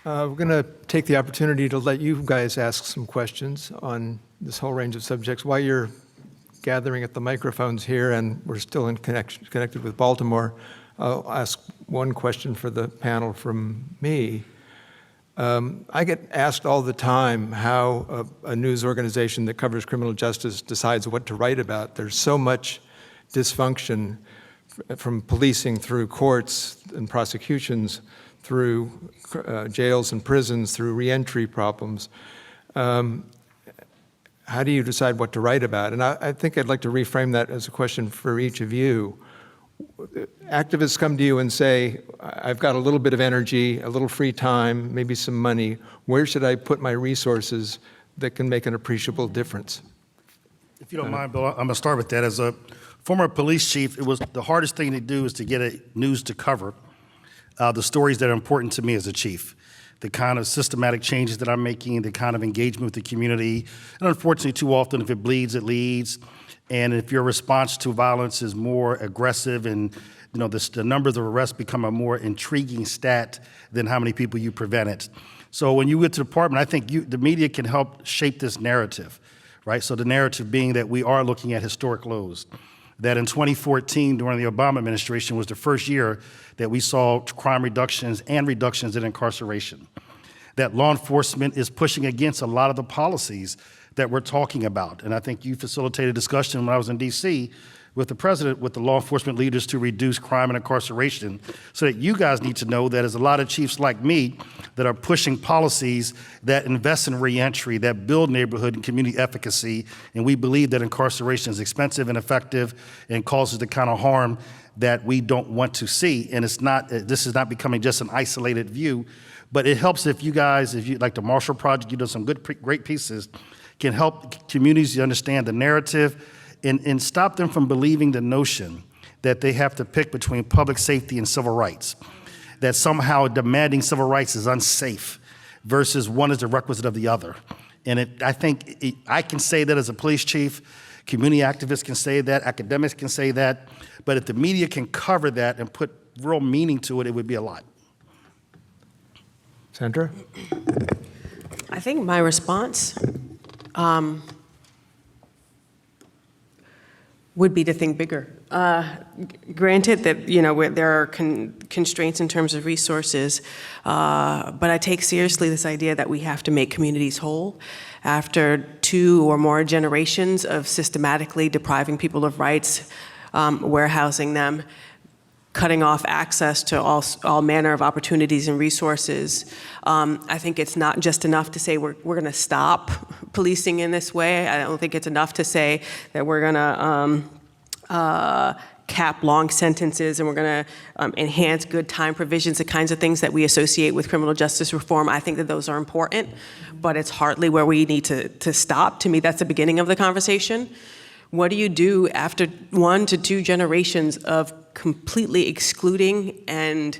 We're going to take the opportunity to let you guys ask some questions on this whole range of subjects. While you're gathering at the microphones here, and we're still connected with Baltimore, I'll ask one question for the panel from me. I get asked all the time how a news organization that covers criminal justice decides what to write about. There's so much dysfunction from policing through courts and prosecutions, through jails and prisons, through reentry problems. How do you decide what to write about? And I think I'd like to reframe that as a question for each of you. Activists come to you and say, I've got a little bit of energy, a little free time, maybe some money. Where should I put my resources that can make an appreciable difference? If you don't mind, Bill, I'm going to start with that. As a former police chief, it was the hardest thing to do is to get news to cover the stories that are important to me as a chief. The kind of systematic changes that I'm making, the kind of engagement with the community. And unfortunately, too often, if it bleeds, it leads. And if your response to violence is more aggressive and the numbers of arrests become a more intriguing stat than how many people you prevented. So when you get to the department, I think the media can help shape this narrative, right? So the narrative being that we are looking at historic lows. that in 2014, during the Obama administration, was the first year that we saw crime reductions and reductions in incarceration. That law enforcement is pushing against a lot of the policies that we're talking about. And I think you facilitated a discussion when I was in DC with the president, with the law enforcement leaders to reduce crime and incarceration, so that you guys need to know that there's a lot of chiefs like me that are pushing policies that invest in reentry, that build neighborhood and community efficacy, and we believe that incarceration is expensive and effective and causes the kind of harm that we don't want to see. And it's not, this is not becoming just an isolated view, but it helps if you guys, if you like the Marshall Project, you've done some great pieces, can help communities understand the narrative and stop them from believing the notion that they have to pick between public safety and civil rights, that somehow demanding civil rights is unsafe versus one is the requisite of the other. And I think I can say that as a police chief, community activists can say that, academics can say that, but if the media can cover that and put real meaning to it, it would be a lot. Sandra? I think my response would be to think bigger. Granted that, you know, there are constraints in terms of resources, but I take seriously this idea that we have to make communities whole. After 2 or more generations of systematically depriving people of rights, warehousing them, cutting off access to all manner of opportunities and resources. I think it's not just enough to say we're going to stop policing in this way. I don't think it's enough to say that we're going to cap long sentences and we're going to enhance good time provisions, the kinds of things that we associate with criminal justice reform. I think that those are important, but it's hardly where we need to stop. To me, that's the beginning of the conversation. What do you do after 1 to 2 generations of completely excluding and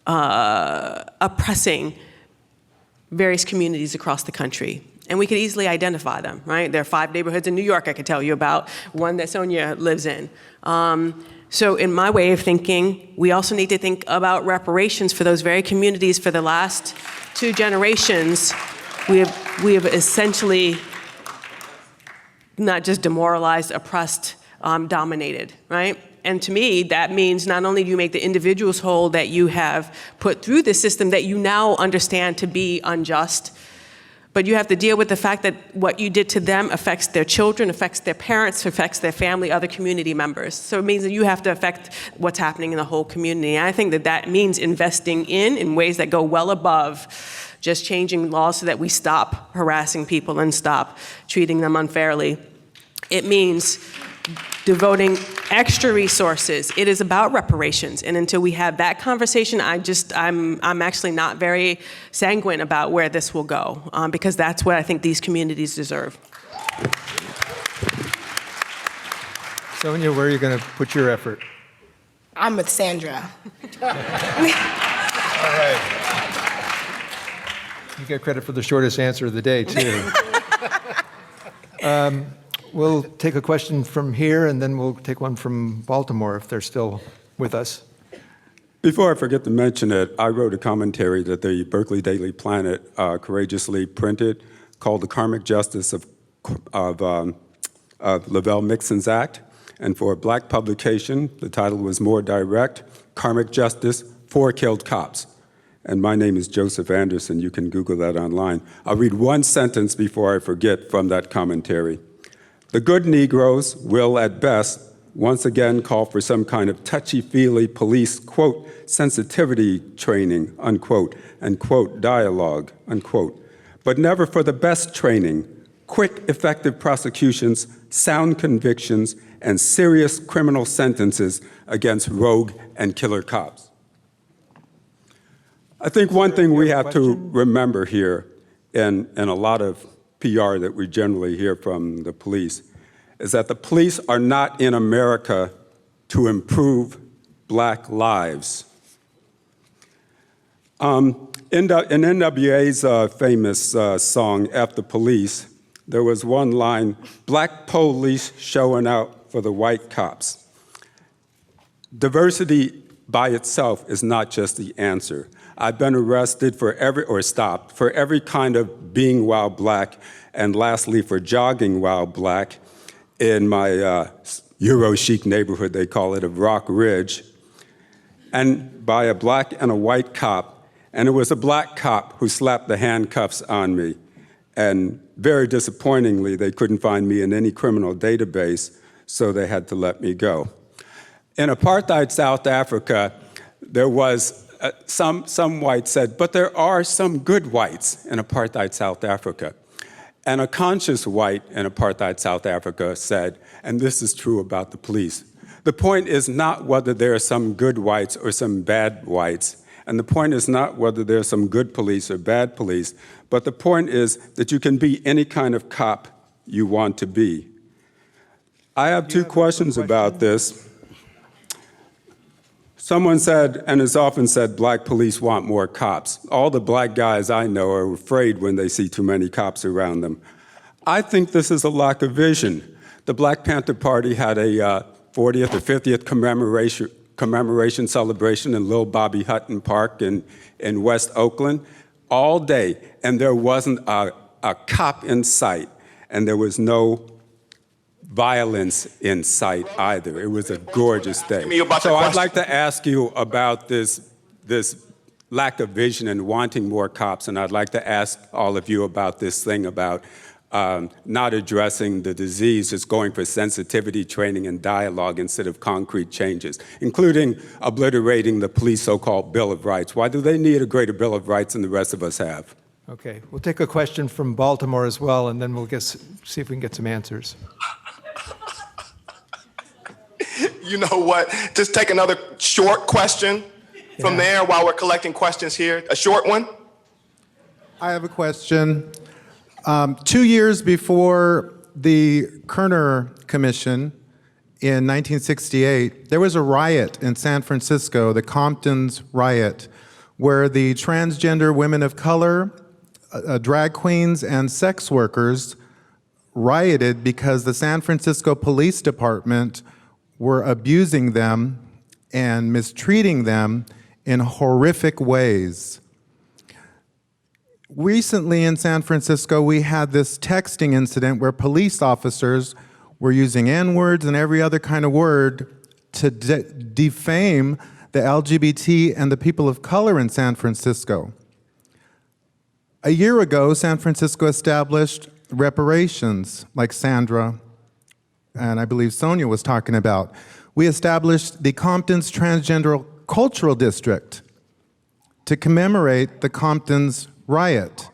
oppressing various communities across the country? And we could easily identify them, right? There are 5 neighborhoods in New York I could tell you about, one that Sonya lives in. So in my way of thinking, we also need to think about reparations for those very communities. For the last 2 generations, we have essentially not just demoralized, oppressed, dominated, right? And to me, that means not only do you make the individuals whole that you have put through the system that you now understand to be unjust, but you have to deal with the fact that what you did to them affects their children, affects their parents, affects their family, other community members. So it means that you have to affect what's happening in the whole community. And I think that that means investing in ways that go well above just changing laws so that we stop harassing people and stop treating them unfairly. It means devoting extra resources. It is about reparations. And until we have that conversation, I'm actually not very sanguine about where this will go, because that's what I think these communities deserve. Sonya, where are you going to put your effort? I'm with Sandra. All right. You get credit for the shortest answer of the day, too. We'll take a question from here, and then we'll take one from Baltimore if they're still with us. Before I forget to mention it, I wrote a commentary that the Berkeley Daily Planet courageously printed called The Karmic Justice of Lavelle Mixon's Act. And for a Black publication, the title was more direct, Karmic Justice, 4 Killed Cops. And my name is Joseph Anderson. You can Google that online. I'll read one sentence before I forget from that commentary. The good Negroes will, at best, once again call for some kind of touchy-feely police, quote, sensitivity training, unquote, and, quote, dialogue, unquote, but never for the best training, quick, effective prosecutions, sound convictions, and serious criminal sentences against rogue and killer cops. I think one thing we have to remember here, in a lot of PR that we generally hear from the police, is that the police are not in America to improve Black lives. In NWA's famous song, F the Police, there was one line, Black police showing out for the white cops. Diversity by itself is not just the answer. I've been arrested stopped for every kind of being while Black, and lastly for jogging while Black in my Euro chic neighborhood, they call it, of Rock Ridge, and by a black and a white cop. And it was a black cop who slapped the handcuffs on me. And very disappointingly, they couldn't find me in any criminal database, so they had to let me go. In apartheid South Africa, there was some whites said, but there are some good whites in apartheid South Africa. And a conscious white in apartheid South Africa said, and this is true about the police, the point is not whether there are some good whites or some bad whites. And the point is not whether there's some good police or bad police, but the point is that you can be any kind of cop you want to be. I have two questions about this. Someone said, and it's often said, black police want more cops. All the black guys I know are afraid when they see too many cops around them. I think this is a lack of vision. The Black Panther Party had a 40th or 50th commemoration celebration in Lil Bobby Hutton Park in West Oakland all day, and there wasn't a cop in sight, and there was no violence in sight either. It was a gorgeous day. So I'd like to ask you about this lack of vision and wanting more cops, and I'd like to ask all of you about this thing about not addressing the disease, just going for sensitivity training and dialogue instead of concrete changes, including obliterating the police so-called Bill of Rights. Why do they need a greater Bill of Rights than the rest of us have? Okay, we'll take a question from Baltimore as well, and then we'll see if we can get some answers. You know what? Just take another short question from there while we're collecting questions here. A short one? I have a question. 2 years before the Kerner Commission in 1968, there was a riot in San Francisco, the Compton's riot, where the transgender women of color, drag queens, and sex workers rioted because the San Francisco Police Department were abusing them and mistreating them in horrific ways. Recently in San Francisco, we had this texting incident where police officers were using N-words and every other kind of word to defame the LGBT and the people of color in San Francisco. A year ago, San Francisco established reparations, like Sandra and I believe Sonya was talking about. We established the Compton's Transgender Cultural District to commemorate the Compton's riot.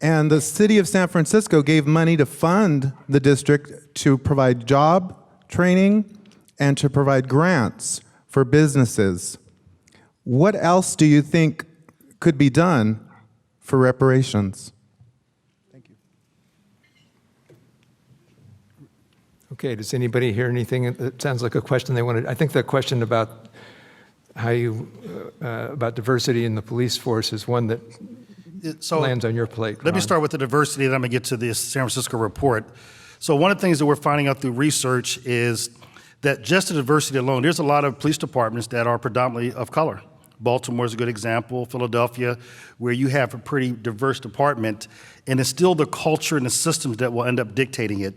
And the city of San Francisco gave money to fund the district to provide job training and to provide grants for businesses. What else do you think could be done for reparations? Thank you. Okay, does anybody hear anything that sounds like a question they wanted? I think the question about how you, about diversity in the police force is one that lands on your plate. Let me start with the diversity, then I'm gonna get to the San Francisco report. So one of the things that we're finding out through research is that just the diversity alone, there's a lot of police departments that are predominantly of color. Baltimore is a good example, Philadelphia, where you have a pretty diverse department, and it's still the culture and the systems that will end up dictating it,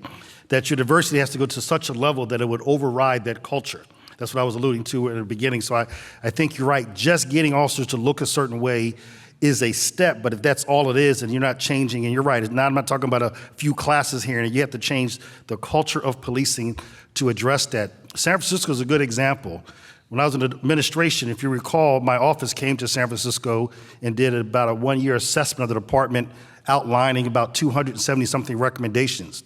that your diversity has to go to such a level that it would override that culture. That's what I was alluding to in the beginning. So I think you're right, just getting officers to look a certain way is a step, but if that's all it is and you're not changing, and you're right, I'm not talking about a few classes here, and you have to change the culture of policing to address that. San Francisco is a good example. When I was in administration, if you recall, my office came to San Francisco and did about a one-year assessment of the department outlining about 270-something recommendations.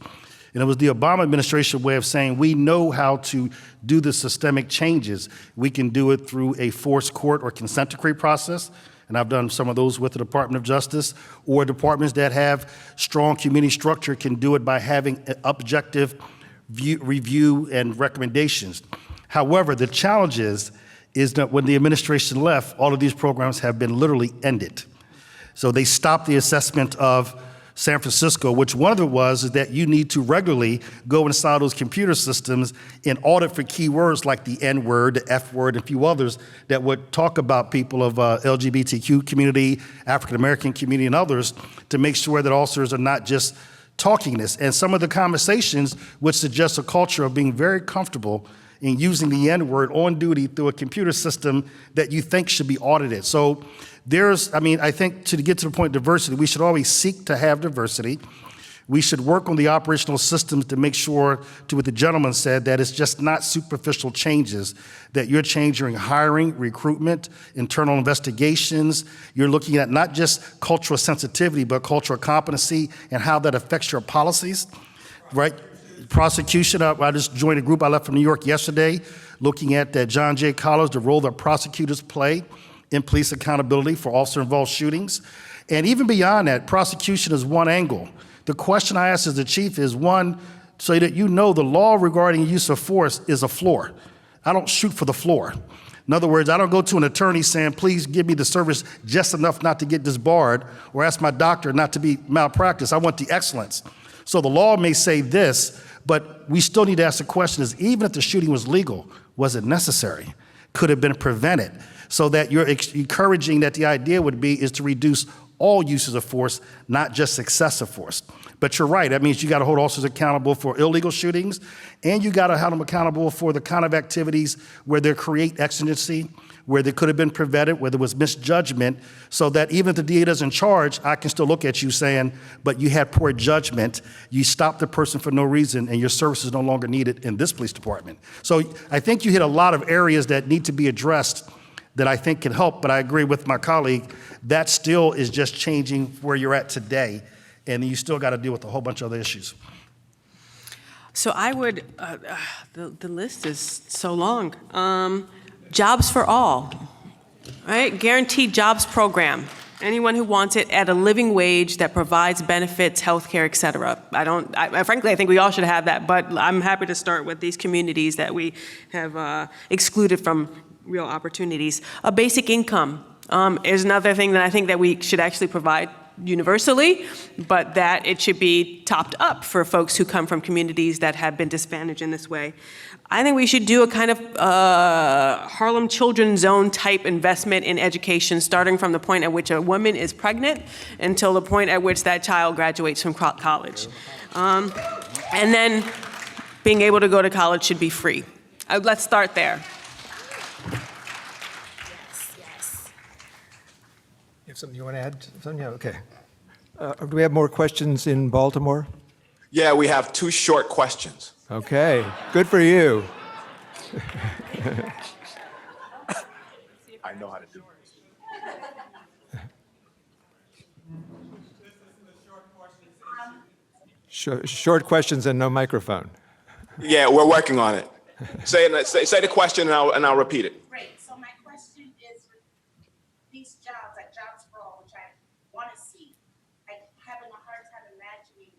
And it was the Obama administration way of saying, we know how to do the systemic changes. We can do it through a forced court or consent decree process, and I've done some of those with the Department of Justice, or departments that have strong community structure can do it by having an objective review and recommendations. However, the challenge is that when the administration left, all of these programs have been literally ended. So they stopped the assessment of San Francisco, which one of it was is that you need to regularly go inside those computer systems and audit for keywords like the N-word, the F-word, and a few others that would talk about people of LGBTQ community, African-American community, and others to make sure that officers are not just talkiness. And some of the conversations would suggest a culture of being very comfortable in using the N-word on duty through a computer system that you think should be audited. So I think to get to the point of diversity, we should always seek to have diversity. We should work on the operational systems to make sure, to what the gentleman said, that it's just not superficial changes, that you're changing hiring, recruitment, internal investigations. You're looking at not just cultural sensitivity, but cultural competency and how that affects your policies, right? Prosecution, I just joined a group, I left from New York yesterday, looking at that John J. Collins, the role that prosecutors play in police accountability for officer-involved shootings. And even beyond that, prosecution is one angle. The question I ask as the chief is one, so that you know the law regarding use of force is a floor. I don't shoot for the floor. In other words, I don't go to an attorney saying, please give me the service just enough not to get disbarred, or ask my doctor not to be malpractice. I want the excellence. So the law may say this, but we still need to ask the question is, even if the shooting was legal, was it necessary? Could it have been prevented? So that you're encouraging that the idea would be is to reduce all uses of force, not just excessive force. But you're right, that means you gotta hold officers accountable for illegal shootings, and you gotta hold them accountable for the kind of activities where they create exigency, where they could have been prevented, where there was misjudgment, so that even if the DA doesn't charge, I can still look at you saying, but you had poor judgment, you stopped the person for no reason, and your service is no longer needed in this police department. So I think you hit a lot of areas that need to be addressed that I think can help, but I agree with my colleague, that still is just changing where you're at today, and you still got to deal with a whole bunch of other issues. So I would, the list is so long. Jobs for all, right? Guaranteed jobs program. Anyone who wants it at a living wage that provides benefits, healthcare, et cetera. Frankly, I think we all should have that, but I'm happy to start with these communities that we have excluded from real opportunities. A basic income is another thing that I think that we should actually provide universally, but that it should be topped up for folks who come from communities that have been disadvantaged in this way. I think we should do a kind of Harlem Children's Zone type investment in education, starting from the point at which a woman is pregnant until the point at which that child graduates from college. And then being able to go to college should be free. Let's start there. You have something you want to add, Sonya? Okay. Do we have more questions in Baltimore? Yeah, we have 2 short questions. Okay, good for you. I know how to do this. Short questions and no microphone. Yeah, we're working on it. Say the question and I'll repeat it. Great. So my question is, these jobs, like Jobs for All, which I want to see, I'm having a hard time imagining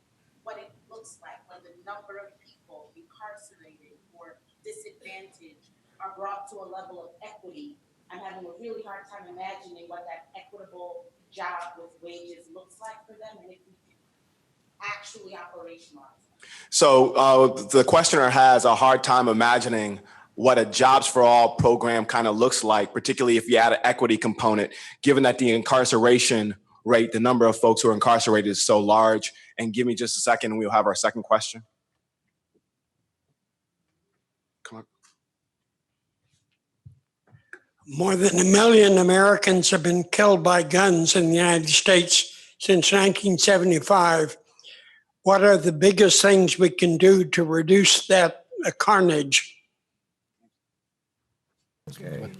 what it looks like when the number of people incarcerated or disadvantaged are brought to a level of equity. I'm having a really hard time imagining what that equitable job with wages looks like for them, and if we can actually operationalize it. So the questioner has a hard time imagining what a Jobs for All program kind of looks like, particularly if you add an equity component, given that the incarceration rate, the number of folks who are incarcerated is so large. And give me just a second and we'll have our second question. Come on. More than 1 million Americans have been killed by guns in the United States since 1975. What are the biggest things we can do to reduce that carnage? Okay.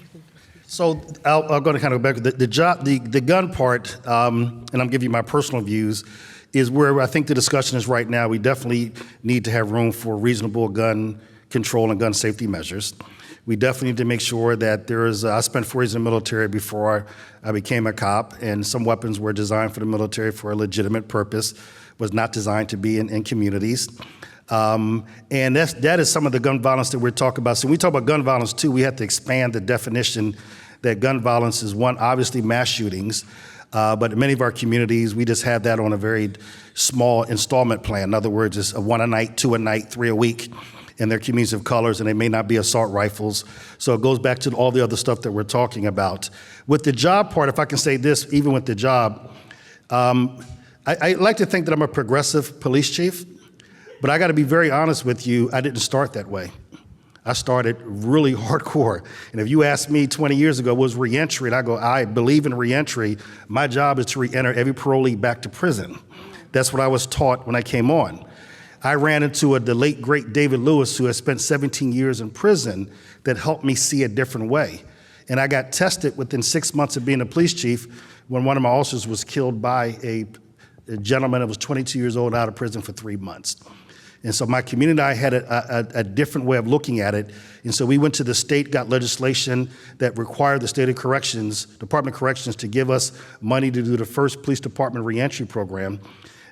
So I'll go to kind of go back to the gun part, and I'm giving you my personal views, is where I think the discussion is right now. We definitely need to have room for reasonable gun control and gun safety measures. We definitely need to make sure that there is, I spent 4 years in the military before I became a cop, and some weapons were designed for the military for a legitimate purpose, was not designed to be in communities. And that is some of the gun violence that we're talking about. So when we talk about gun violence too, we have to expand the definition that gun violence is one, obviously mass shootings, but in many of our communities, we just have that on a very small installment plan. In other words, it's 1 a night, 2 a night, 3 a week, and they're communities of colors, and they may not be assault rifles. So it goes back to all the other stuff that we're talking about. With the job part, if I can say this, even with the job, I like to think that I'm a progressive police chief, but I got to be very honest with you, I didn't start that way. I started really hardcore. And if you asked me 20 years ago, what was reentry? And I go, I believe in reentry. My job is to reenter every parolee back to prison. That's what I was taught when I came on. I ran into the late, great David Lewis, who has spent 17 years in prison, that helped me see a different way. And I got tested within 6 months of being a police chief when one of my officers was killed by a gentleman that was 22 years old out of prison for 3 months. And so my community and I had a different way of looking at it. And so we went to the state, got legislation that required the state of corrections, Department of Corrections, to give us money to do the first police department reentry program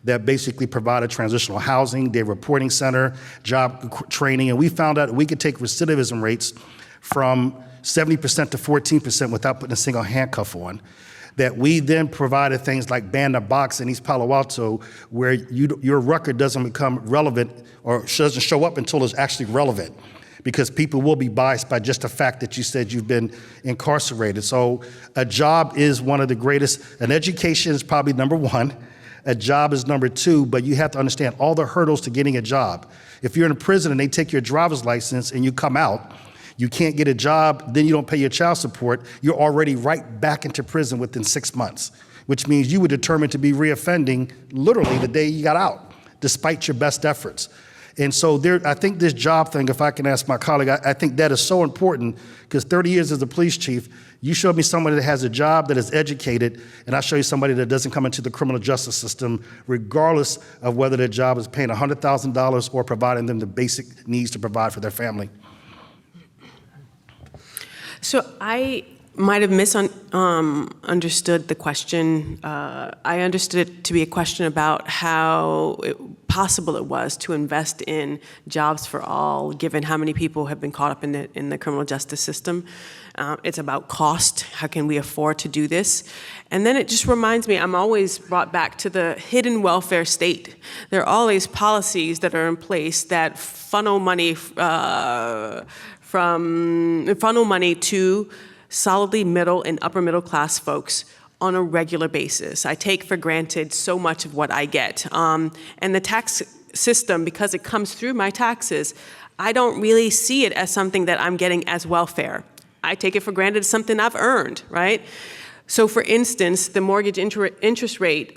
that basically provided transitional housing, day reporting center, job training. And we found out that we could take recidivism rates from 70% to 14% without putting a single handcuff on. That we then provided things like ban the box in East Palo Alto, where your record doesn't become relevant or doesn't show up until it's actually relevant, because people will be biased by just the fact that you said you've been incarcerated. So a job is one of the greatest. An education is probably number one. A job is number two, but you have to understand all the hurdles to getting a job. If you're in a prison and they take your driver's license and you come out, you can't get a job, then you don't pay your child support, you're already right back into prison within 6 months, which means you were determined to be reoffending literally the day you got out, despite your best efforts. And so I think this job thing, if I can ask my colleague, I think that is so important, because 30 years as a police chief, you showed me somebody that has a job, that is educated, and I show you somebody that doesn't come into the criminal justice system, regardless of whether their job is paying $100,000 or providing them the basic needs to provide for their family. So I might have misunderstood the question. I understood it to be a question about how possible it was to invest in jobs for all, given how many people have been caught up in the criminal justice system. It's about cost. How can we afford to do this? And then it just reminds me, I'm always brought back to the hidden welfare state. There are all these policies that are in place that funnel money to solidly middle and upper middle class folks on a regular basis. I take for granted so much of what I get. And the tax system, because it comes through my taxes, I don't really see it as something that I'm getting as welfare. I take it for granted as something I've earned, right? So for instance, the mortgage interest rate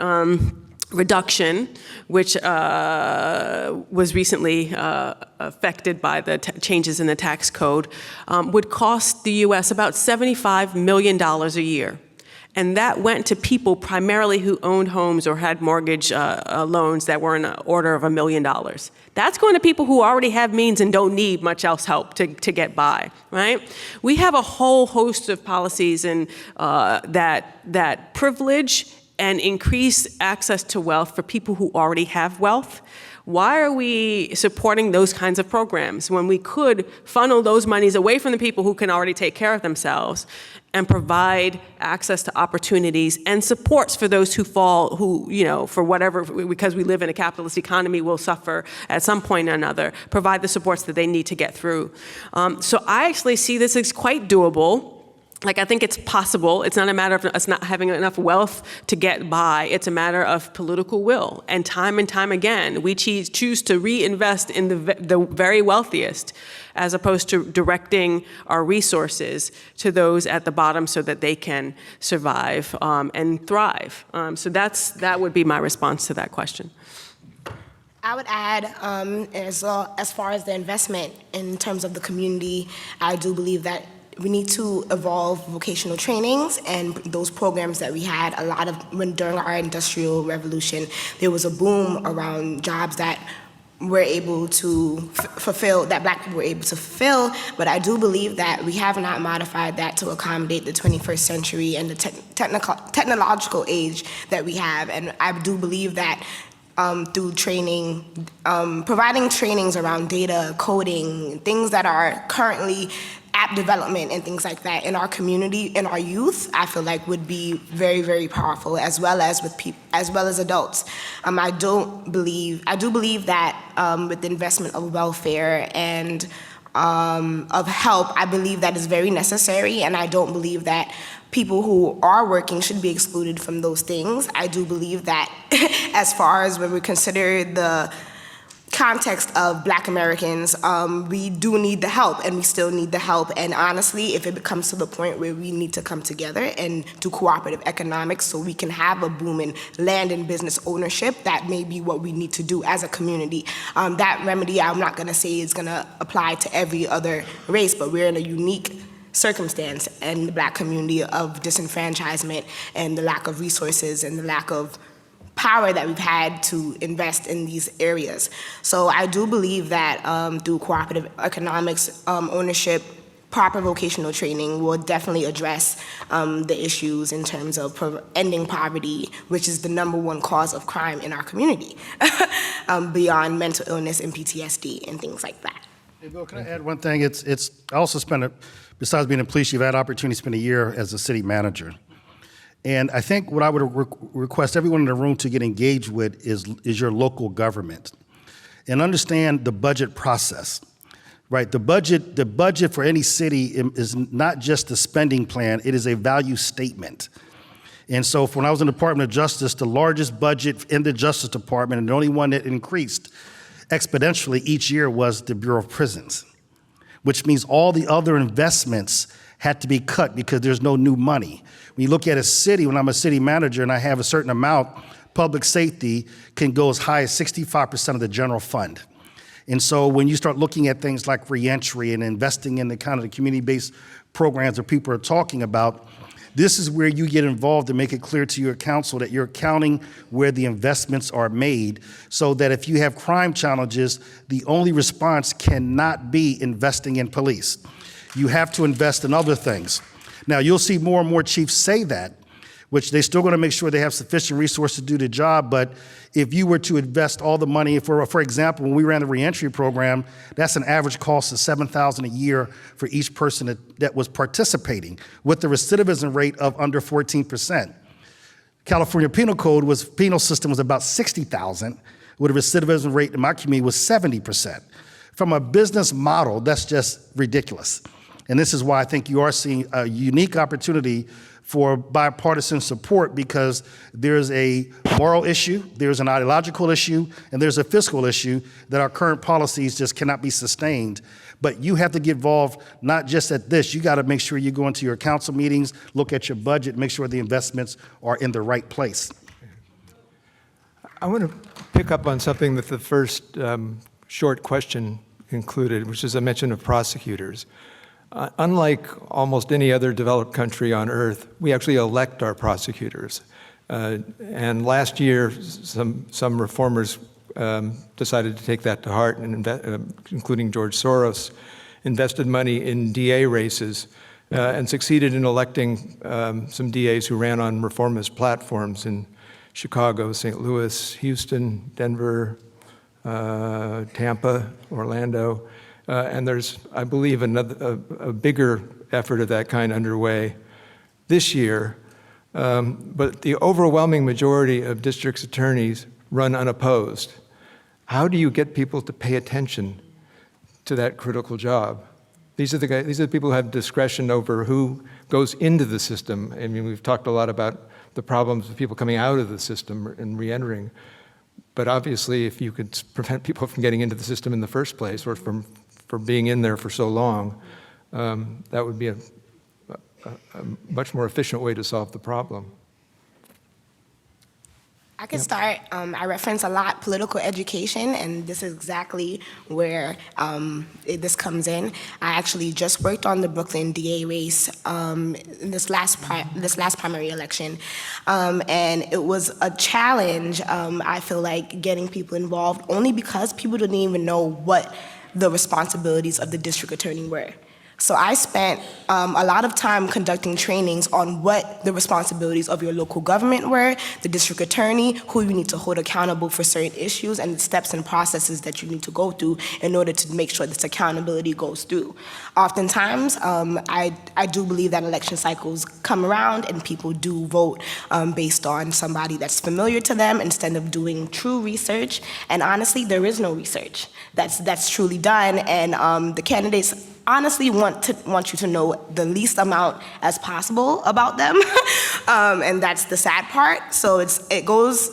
reduction, which was recently affected by the changes in the tax code, would cost the U.S. about $75 million a year. And that went to people primarily who owned homes or had mortgage loans that were in the order of $1 million. That's going to people who already have means and don't need much else help to get by, right? We have a whole host of policies and that privilege and increase access to wealth for people who already have wealth. Why are we supporting those kinds of programs when we could funnel those monies away from the people who can already take care of themselves and provide access to opportunities and supports for those who for whatever, because we live in a capitalist economy, will suffer at some point or another, provide the supports that they need to get through. So I actually see this as quite doable. Like, I think it's possible. It's not a matter of us not having enough wealth to get by. It's a matter of political will. And time again, we choose to reinvest in the very wealthiest, as opposed to directing our resources to those at the bottom so that they can survive and thrive. So that would be my response to that question. I would add, as far as the investment in terms of the community, I do believe that we need to evolve vocational trainings and those programs that we had. A lot of, during our industrial revolution, there was a boom around jobs that were able to fulfill, that Black people were able to fulfill, but I do believe that we have not modified that to accommodate the 21st century and the technological age that we have. And I do believe that through training, providing trainings around data, coding, things that are currently app development and things like that in our community, in our youth, I feel like would be very, very powerful, as well as with people, as well as adults. I do believe that with the investment of welfare and of help, I believe that is very necessary, and I don't believe that people who are working should be excluded from those things. I do believe that as far as when we consider the context of Black Americans, we do need the help, and we still need the help. And honestly, if it comes to the point where we need to come together and do cooperative economics so we can have a boom in land and business ownership, that may be what we need to do as a community. That remedy, I'm not gonna say is gonna apply to every other race, but we're in a unique circumstance in the Black community of disenfranchisement and the lack of resources and the lack of power that we've had to invest in these areas. So I do believe that through cooperative economics, ownership, proper vocational training will definitely address the issues in terms of ending poverty, which is the #1 cause of crime in our community, beyond mental illness and PTSD and things like that. Hey, Bill, can I add one thing? I also spent, besides being a police chief, I had an opportunity to spend a year as a city manager. And I think what I would request everyone in the room to get engaged with is your local government and understand the budget process, right? The budget for any city is not just a spending plan, it is a value statement. And so when I was in the Department of Justice, the largest budget in the Justice Department and the only one that increased exponentially each year was the Bureau of Prisons, which means all the other investments had to be cut because there's no new money. When you look at a city, when I'm a city manager and I have a certain amount, public safety can go as high as 65% of the general fund. And so when you start looking at things like reentry and investing in the kind of the community-based programs that people are talking about, this is where you get involved and make it clear to your council that you're accounting where the investments are made so that if you have crime challenges, the only response cannot be investing in police. You have to invest in other things. Now, you'll see more and more chiefs say that, which they're still gonna make sure they have sufficient resources to do the job, but if you were to invest all the money, for example, when we ran the reentry program, that's an average cost of $7,000 a year for each person that was participating, with the recidivism rate of under 14%. California penal system was about 60,000, with a recidivism rate in my community was 70%. From a business model, that's just ridiculous. And this is why I think you are seeing a unique opportunity for bipartisan support, because there's a moral issue, there's an ideological issue, and there's a fiscal issue that our current policies just cannot be sustained. But you have to get involved not just at this, you gotta make sure you go into your council meetings, look at your budget, make sure the investments are in the right place. I want to pick up on something that the first short question included, which is a mention of prosecutors. Unlike almost any other developed country on earth, we actually elect our prosecutors. And last year, some reformers decided to take that to heart, and including George Soros, invested money in DA races and succeeded in electing some DAs who ran on reformist platforms in Chicago, St. Louis, Houston, Denver, Tampa, Orlando. And there's, I believe, a bigger effort of that kind underway this year. But the overwhelming majority of district's attorneys run unopposed. How do you get people to pay attention to that critical job? These are the people who have discretion over who goes into the system. I mean, we've talked a lot about the problems of people coming out of the system and re-entering. But obviously, if you could prevent people from getting into the system in the first place, or from being in there for so long, that would be a much more efficient way to solve the problem. I can start. I reference a lot political education, and this is exactly where this comes in. I actually just worked on the Brooklyn DA race in this last primary election, and it was a challenge. I feel like getting people involved, only because people didn't even know what the responsibilities of the district attorney were. So I spent a lot of time conducting trainings on what the responsibilities of your local government were, the district attorney, who you need to hold accountable for certain issues, and the steps and processes that you need to go through in order to make sure this accountability goes through. Oftentimes, I do believe that election cycles come around and people do vote based on somebody that's familiar to them instead of doing true research. And honestly, there is no research that's truly done, and the candidates honestly want you to know the least amount as possible about them, and that's the sad part. So it goes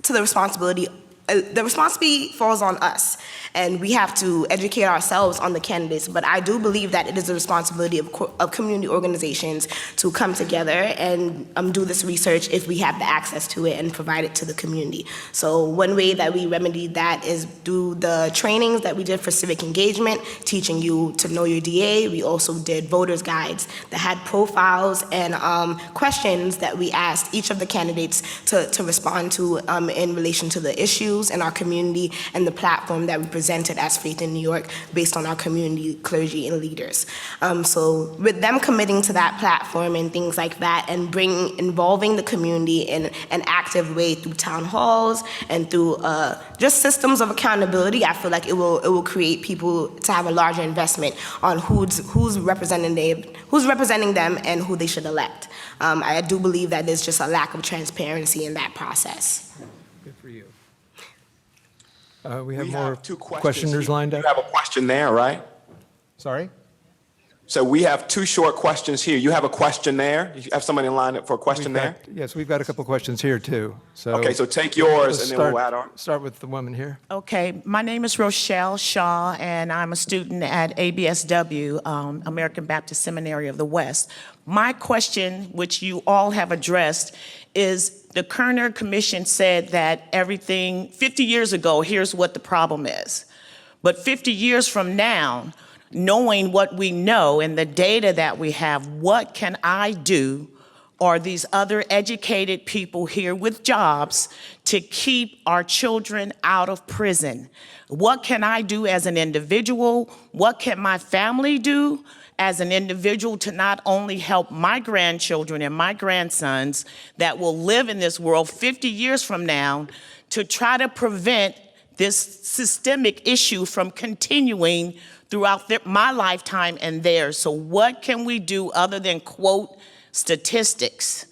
to the responsibility. The responsibility falls on us, and we have to educate ourselves on the candidates. But I do believe that it is the responsibility of community organizations to come together and do this research if we have the access to it and provide it to the community. So one way that we remedied that is through the trainings that we did for civic engagement, teaching you to know your DA. We also did voters guides that had profiles and questions that we asked each of the candidates to respond to in relation to the issues in our community and the platform that we presented as Faith in New York based on our community, clergy, and leaders. So with them committing to that platform and things like that and involving the community in an active way through town halls and through just systems of accountability, I feel like it will create people to have a larger investment on who's representing them and who they should elect. I do believe that there's just a lack of transparency in that process. Good for you. We have We more have two questioners lined up. You have a question there, right? Sorry? So we have two short questions here. You have a question there? You have somebody lined up for a question there? Yes, we've got a couple questions here too. So Okay, so take yours let's and then we'll add on. Start with the woman here. Okay, my name is Rochelle Shaw, and I'm a student at ABSW, American Baptist Seminary of the West. My question, which you all have addressed, is the Kerner Commission said that everything, 50 years ago, here's what the problem is. But 50 years from now, knowing what we know and the data that we have, what can I do or these other educated people here with jobs to keep our children out of prison? What can I do as an individual? What can my family do as an individual to not only help my grandchildren and my grandsons that will live in this world 50 years from now to try to prevent this systemic issue from continuing throughout my lifetime and theirs? So what can we do other than quote statistics?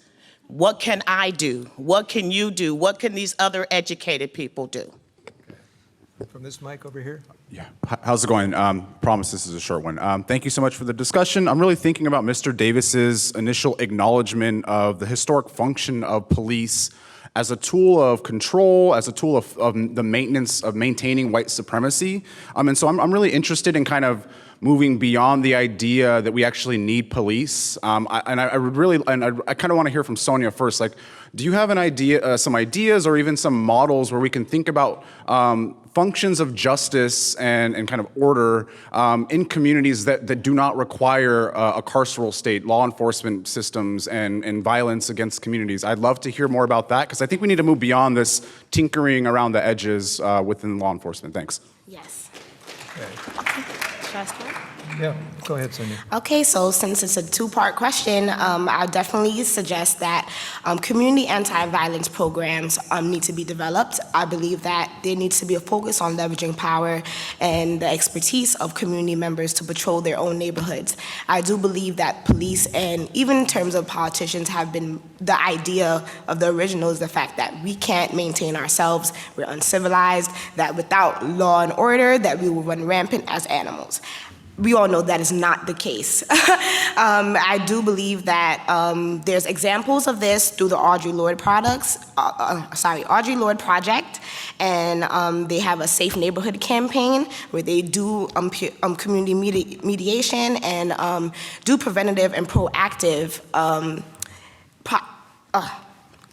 What can I do? What can you do? What can these other educated people do? From this mic over here. Yeah, how's it going? Promise this is a short one. Thank you so much for the discussion. I'm really thinking about Mr. Davis's initial acknowledgement of the historic function of police as a tool of control, as a tool of the maintenance of maintaining white supremacy. And so I'm really interested in kind of moving beyond the idea that we actually need police. I kind of want to hear from Sonya first. Like, do you have an idea, some ideas or even some models where we can think about functions of justice and kind of order in communities that do not require a carceral state, law enforcement systems, and violence against communities? I'd love to hear more about that, because I think we need to move beyond this tinkering around the edges within law enforcement. Thanks. Yes. Okay. Should I start? Yeah, go ahead, Sonya. Okay, so since it's a two-part question, I definitely suggest that community anti-violence programs need to be developed. I believe that there needs to be a focus on leveraging power and the expertise of community members to patrol their own neighborhoods. I do believe that police, and even in terms of politicians, have been the idea of the original is the fact that we can't maintain ourselves, we're uncivilized, that without law and order, that we will run rampant as animals. We all know that is not the case. I do believe that there's examples of this through the Audre Lorde Project, and they have a Safe Neighborhood campaign where they do community mediation and do preventative and proactive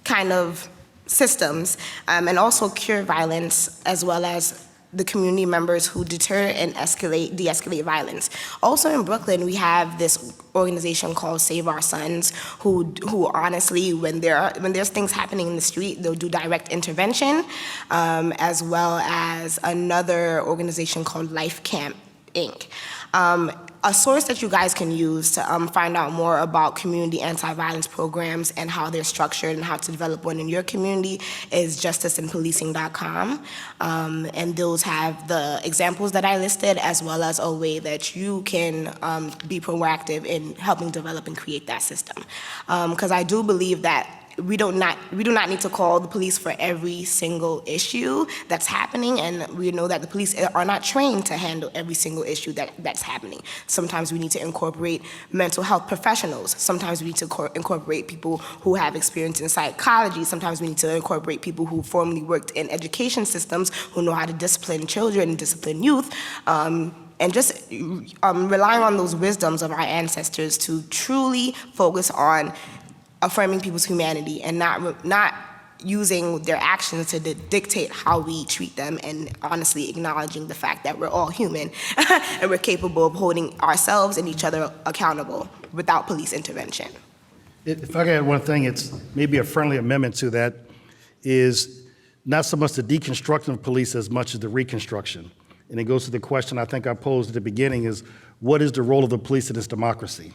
kind of systems, and also cure violence, as well as the community members who deter and de-escalate violence. Also in Brooklyn, we have this organization called Save Our Sons, who honestly, when there's things happening in the street, they'll do direct intervention, as well as another organization called Life Camp Inc. a source that you guys can use to find out more about community anti-violence programs and how they're structured and how to develop one in your community is justiceinpolicing.com. And those have the examples that I listed, as well as a way that you can be proactive in helping develop and create that system. Because I do believe that we do not need to call the police for every single issue that's happening, and we know that the police are not trained to handle every single issue that's happening. Sometimes we need to incorporate mental health professionals. Sometimes we need to incorporate people who have experience in psychology. Sometimes we need to incorporate people who formerly worked in education systems, who know how to discipline children and discipline youth. And just relying on those wisdoms of our ancestors to truly focus on affirming people's humanity and not using their actions to dictate how we treat them, and honestly acknowledging the fact that we're all human and we're capable of holding ourselves and each other accountable without police intervention. If I could add one thing, it's maybe a friendly amendment to that, is not so much the deconstruction of police as much as the reconstruction. And it goes to the question I think I posed at the beginning is, what is the role of the police in this democracy?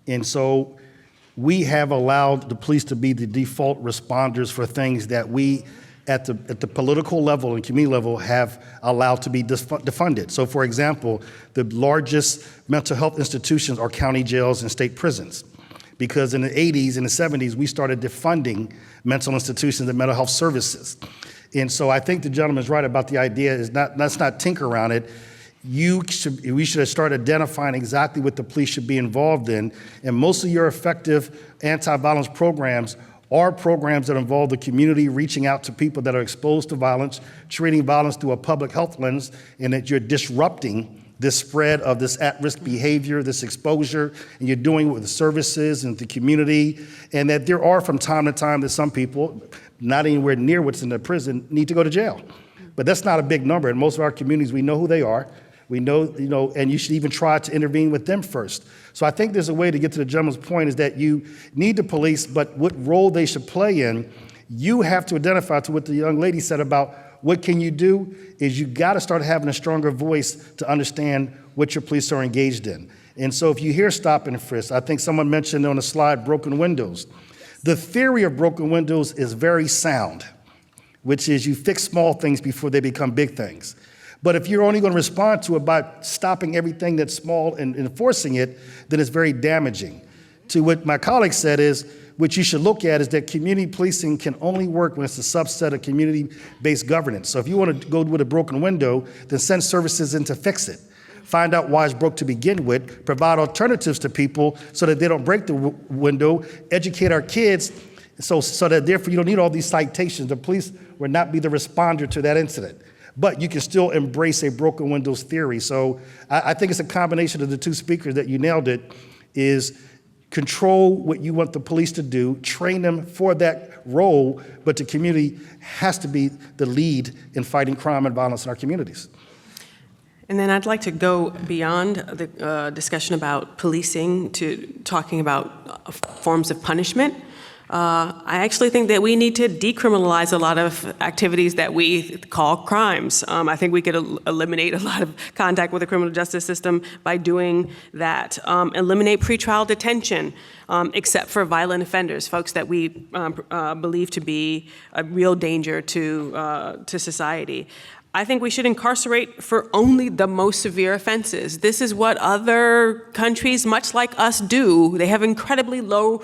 And so we have allowed the police to be the default responders for things that we, at the political level and community level, have allowed to be defunded. So for example, the largest mental health institutions are county jails and state prisons. Because in the 80s and the 70s, we started defunding mental institutions and mental health services. And so I think the gentleman's right about the idea is let's not tinker around it. We should start identifying exactly what the police should be involved in. And most of your effective anti-violence programs are programs that involve the community reaching out to people that are exposed to violence, treating violence through a public health lens, and that you're disrupting this spread of this at-risk behavior, this exposure, and you're doing it with the services and the community, and that there are from time to time that some people, not anywhere near what's in the prison, need to go to jail. But that's not a big number. In most of our communities, we know who they are. We know, and you should even try to intervene with them first. So I think there's a way to get to the gentleman's point is that you need the police, but what role they should play in, you have to identify to what the young lady said about what can you do, is you gotta start having a stronger voice to understand what your police are engaged in. And so if you hear stop and frisk, I think someone mentioned on the slide broken windows. The theory of broken windows is very sound, which is you fix small things before they become big things. But if you're only going to respond to it by stopping everything that's small and enforcing it, then it's very damaging. To what my colleague said is, what you should look at is that community policing can only work when it's a subset of community-based governance. So if you want to go with a broken window, then send services in to fix it. Find out why it's broke to begin with, provide alternatives to people so that they don't break the window, educate our kids so that therefore you don't need all these citations. The police will not be the responder to that incident. But you can still embrace a broken windows theory. So I think it's a combination of the two speakers that you nailed it, is control what you want the police to do, train them for that role, but the community has to be the lead in fighting crime and violence in our communities. And then I'd like to go beyond the discussion about policing to talking about forms of punishment. I actually think that we need to decriminalize a lot of activities that we call crimes. I think we could eliminate a lot of contact with the criminal justice system by doing that. Eliminate pretrial detention, except for violent offenders, folks that we believe to be a real danger to society. I think we should incarcerate for only the most severe offenses. This is what other countries, much like us, do. They have incredibly low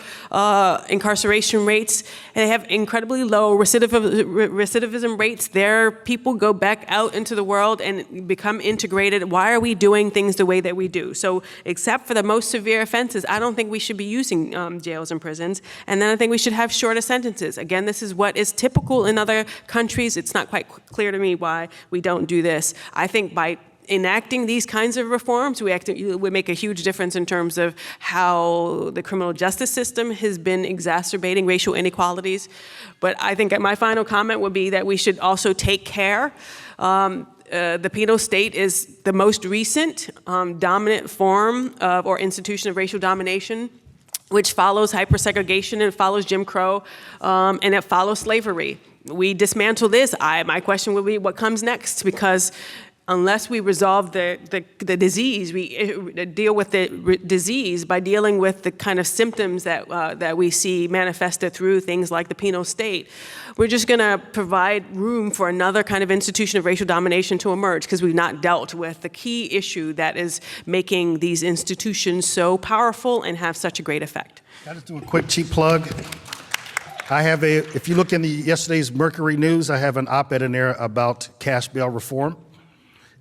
incarceration rates, and they have incredibly low recidivism rates. Their people go back out into the world and become integrated. Why are we doing things the way that we do? So except for the most severe offenses, I don't think we should be using jails and prisons. And then I think we should have shorter sentences. Again, this is what is typical in other countries. It's not quite clear to me why we don't do this. I think by enacting these kinds of reforms, we make a huge difference in terms of how the criminal justice system has been exacerbating racial inequalities. But I think my final comment would be that we should also take care. The penal state is the most recent dominant form of or institution of racial domination, which follows hypersegregation and follows Jim Crow, and it follows slavery. We dismantle this. My question would be, what comes next? Because unless we resolve the disease, we deal with the disease by dealing with the kind of symptoms that we see manifested through things like the penal state, we're just going to provide room for another kind of institution of racial domination to emerge because we've not dealt with the key issue that is making these institutions so powerful and have such a great effect. Can I just do a quick cheap plug? If you look in yesterday's Mercury News, I have an op-ed in there about cash bail reform.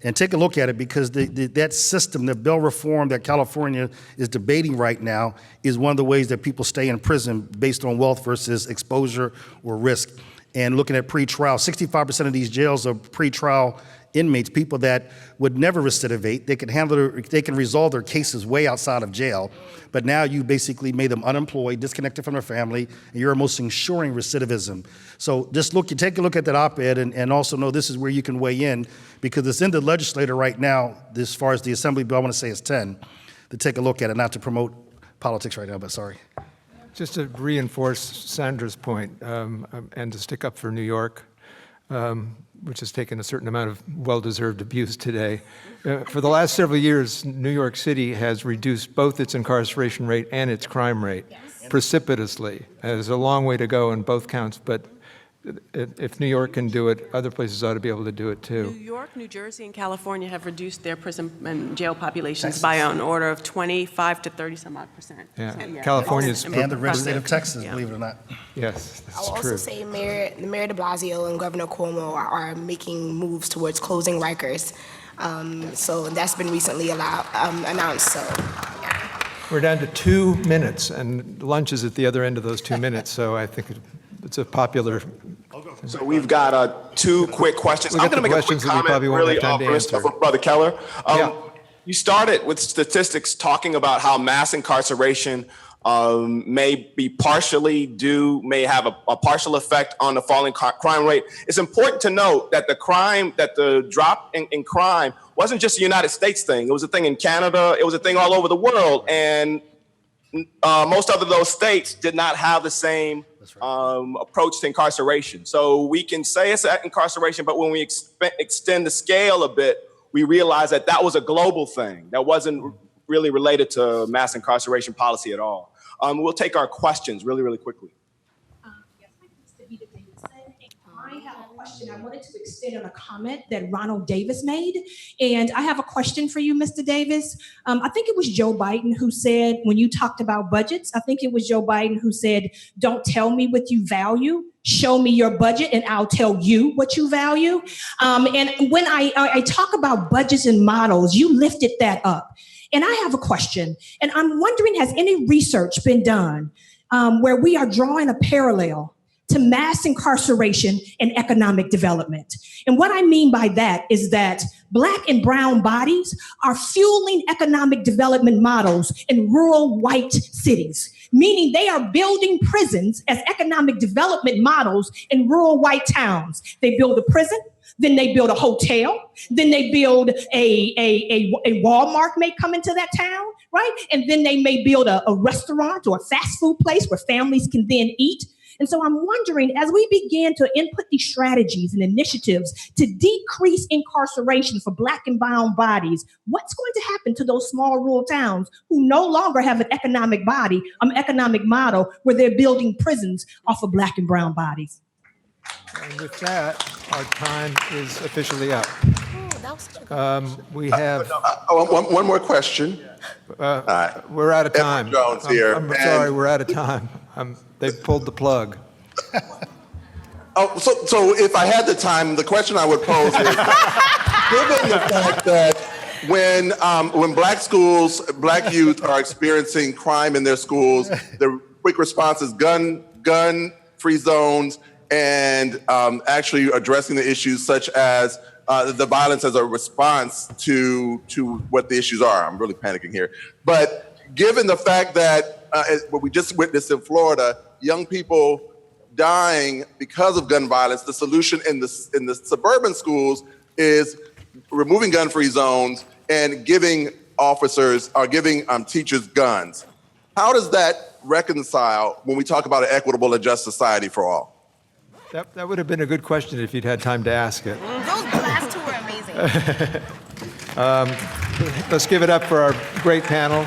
And take a look at it because that system, the bail reform that California is debating right now is one of the ways that people stay in prison based on wealth versus exposure or risk. And looking at pretrial, 65% of these jails are pretrial inmates, people that would never recidivate. They can resolve their cases way outside of jail. But now you basically made them unemployed, disconnected from their family, and you're almost ensuring recidivism. So just take a look at that op-ed and also know this is where you can weigh in because it's in the legislature right now, as far as the assembly bill, I want to say it's 10, to take a look at it, not to promote politics right now, but sorry. Just to reinforce Sandra's point and to stick up for New York, which has taken a certain amount of well-deserved abuse today. For the last several years, New York City has reduced both its incarceration rate and its crime rate precipitously. There's a long way to go in both counts, but if New York can do it, other places ought to be able to do it too. New York, New Jersey, and California have reduced their prison and jail populations by an order of 25 to 30 some odd %. Yeah. California's and the red state of Texas, believe it or not. Yes, that's I'll true. also say the Mayor de Blasio and Governor Cuomo are making moves towards closing Rikers. So that's been recently announced. So, yeah. We're down to 2 minutes, and lunch is at the other end of those 2 minutes, so I think it's a popular. So we've got two quick questions. I'm going to make a quick comment, really, for Brother Keller. You started with statistics talking about how mass incarceration may have a partial effect on the falling crime rate. It's important to note that the drop in crime wasn't just a United States thing. It was a thing in Canada. It was a thing all over the world. And most of those states did not have the same approach to incarceration. So we can say it's incarceration, but when we extend the scale a bit, we realize that was a global thing. That wasn't really related to mass incarceration policy at all. We'll take our questions really, really quickly. Yes, my name is Davida Davidson. I have a question. I wanted to extend on a comment that Ronald Davis made. And I have a question for you, Mr. Davis. I think it was Joe Biden who said, when you talked about budgets, I think it was Joe Biden who said, don't tell me what you value. Show me your budget and I'll tell you what you value. And when I talk about budgets and models, you lifted that up. And I have a question. And I'm wondering, has any research been done where we are drawing a parallel to mass incarceration and economic development? And what I mean by that is that Black and brown bodies are fueling economic development models in rural white cities, meaning they are building prisons as economic development models in rural white towns. They build a prison, then they build a hotel, then they build a Walmart may come into that town, right? And then they may build a restaurant or a fast food place where families can then eat. And so I'm wondering, as we begin to input these strategies and initiatives to decrease incarceration for Black and brown bodies, what's going to happen to those small rural towns who no longer have an economic model where they're building prisons off of Black and brown bodies? And with that, our time is officially up. We have one more question. We're out of time. Jones here. I'm sorry, we're out of time. They've pulled the plug. So if I had the time, the question I would pose is, given the fact that when Black youth are experiencing crime in their schools, the quick response is gun-free zones, and actually addressing the issues such as the violence as a response to what the issues are. I'm really panicking here. But given the fact that what we just witnessed in Florida, young people dying because of gun violence, the solution in the suburban schools is removing gun-free zones and giving teachers guns. How does that reconcile when we talk about an equitable and just society for all? That would have been a good question if you'd had time to ask it. Those last two were amazing. Let's give it up for our great panel.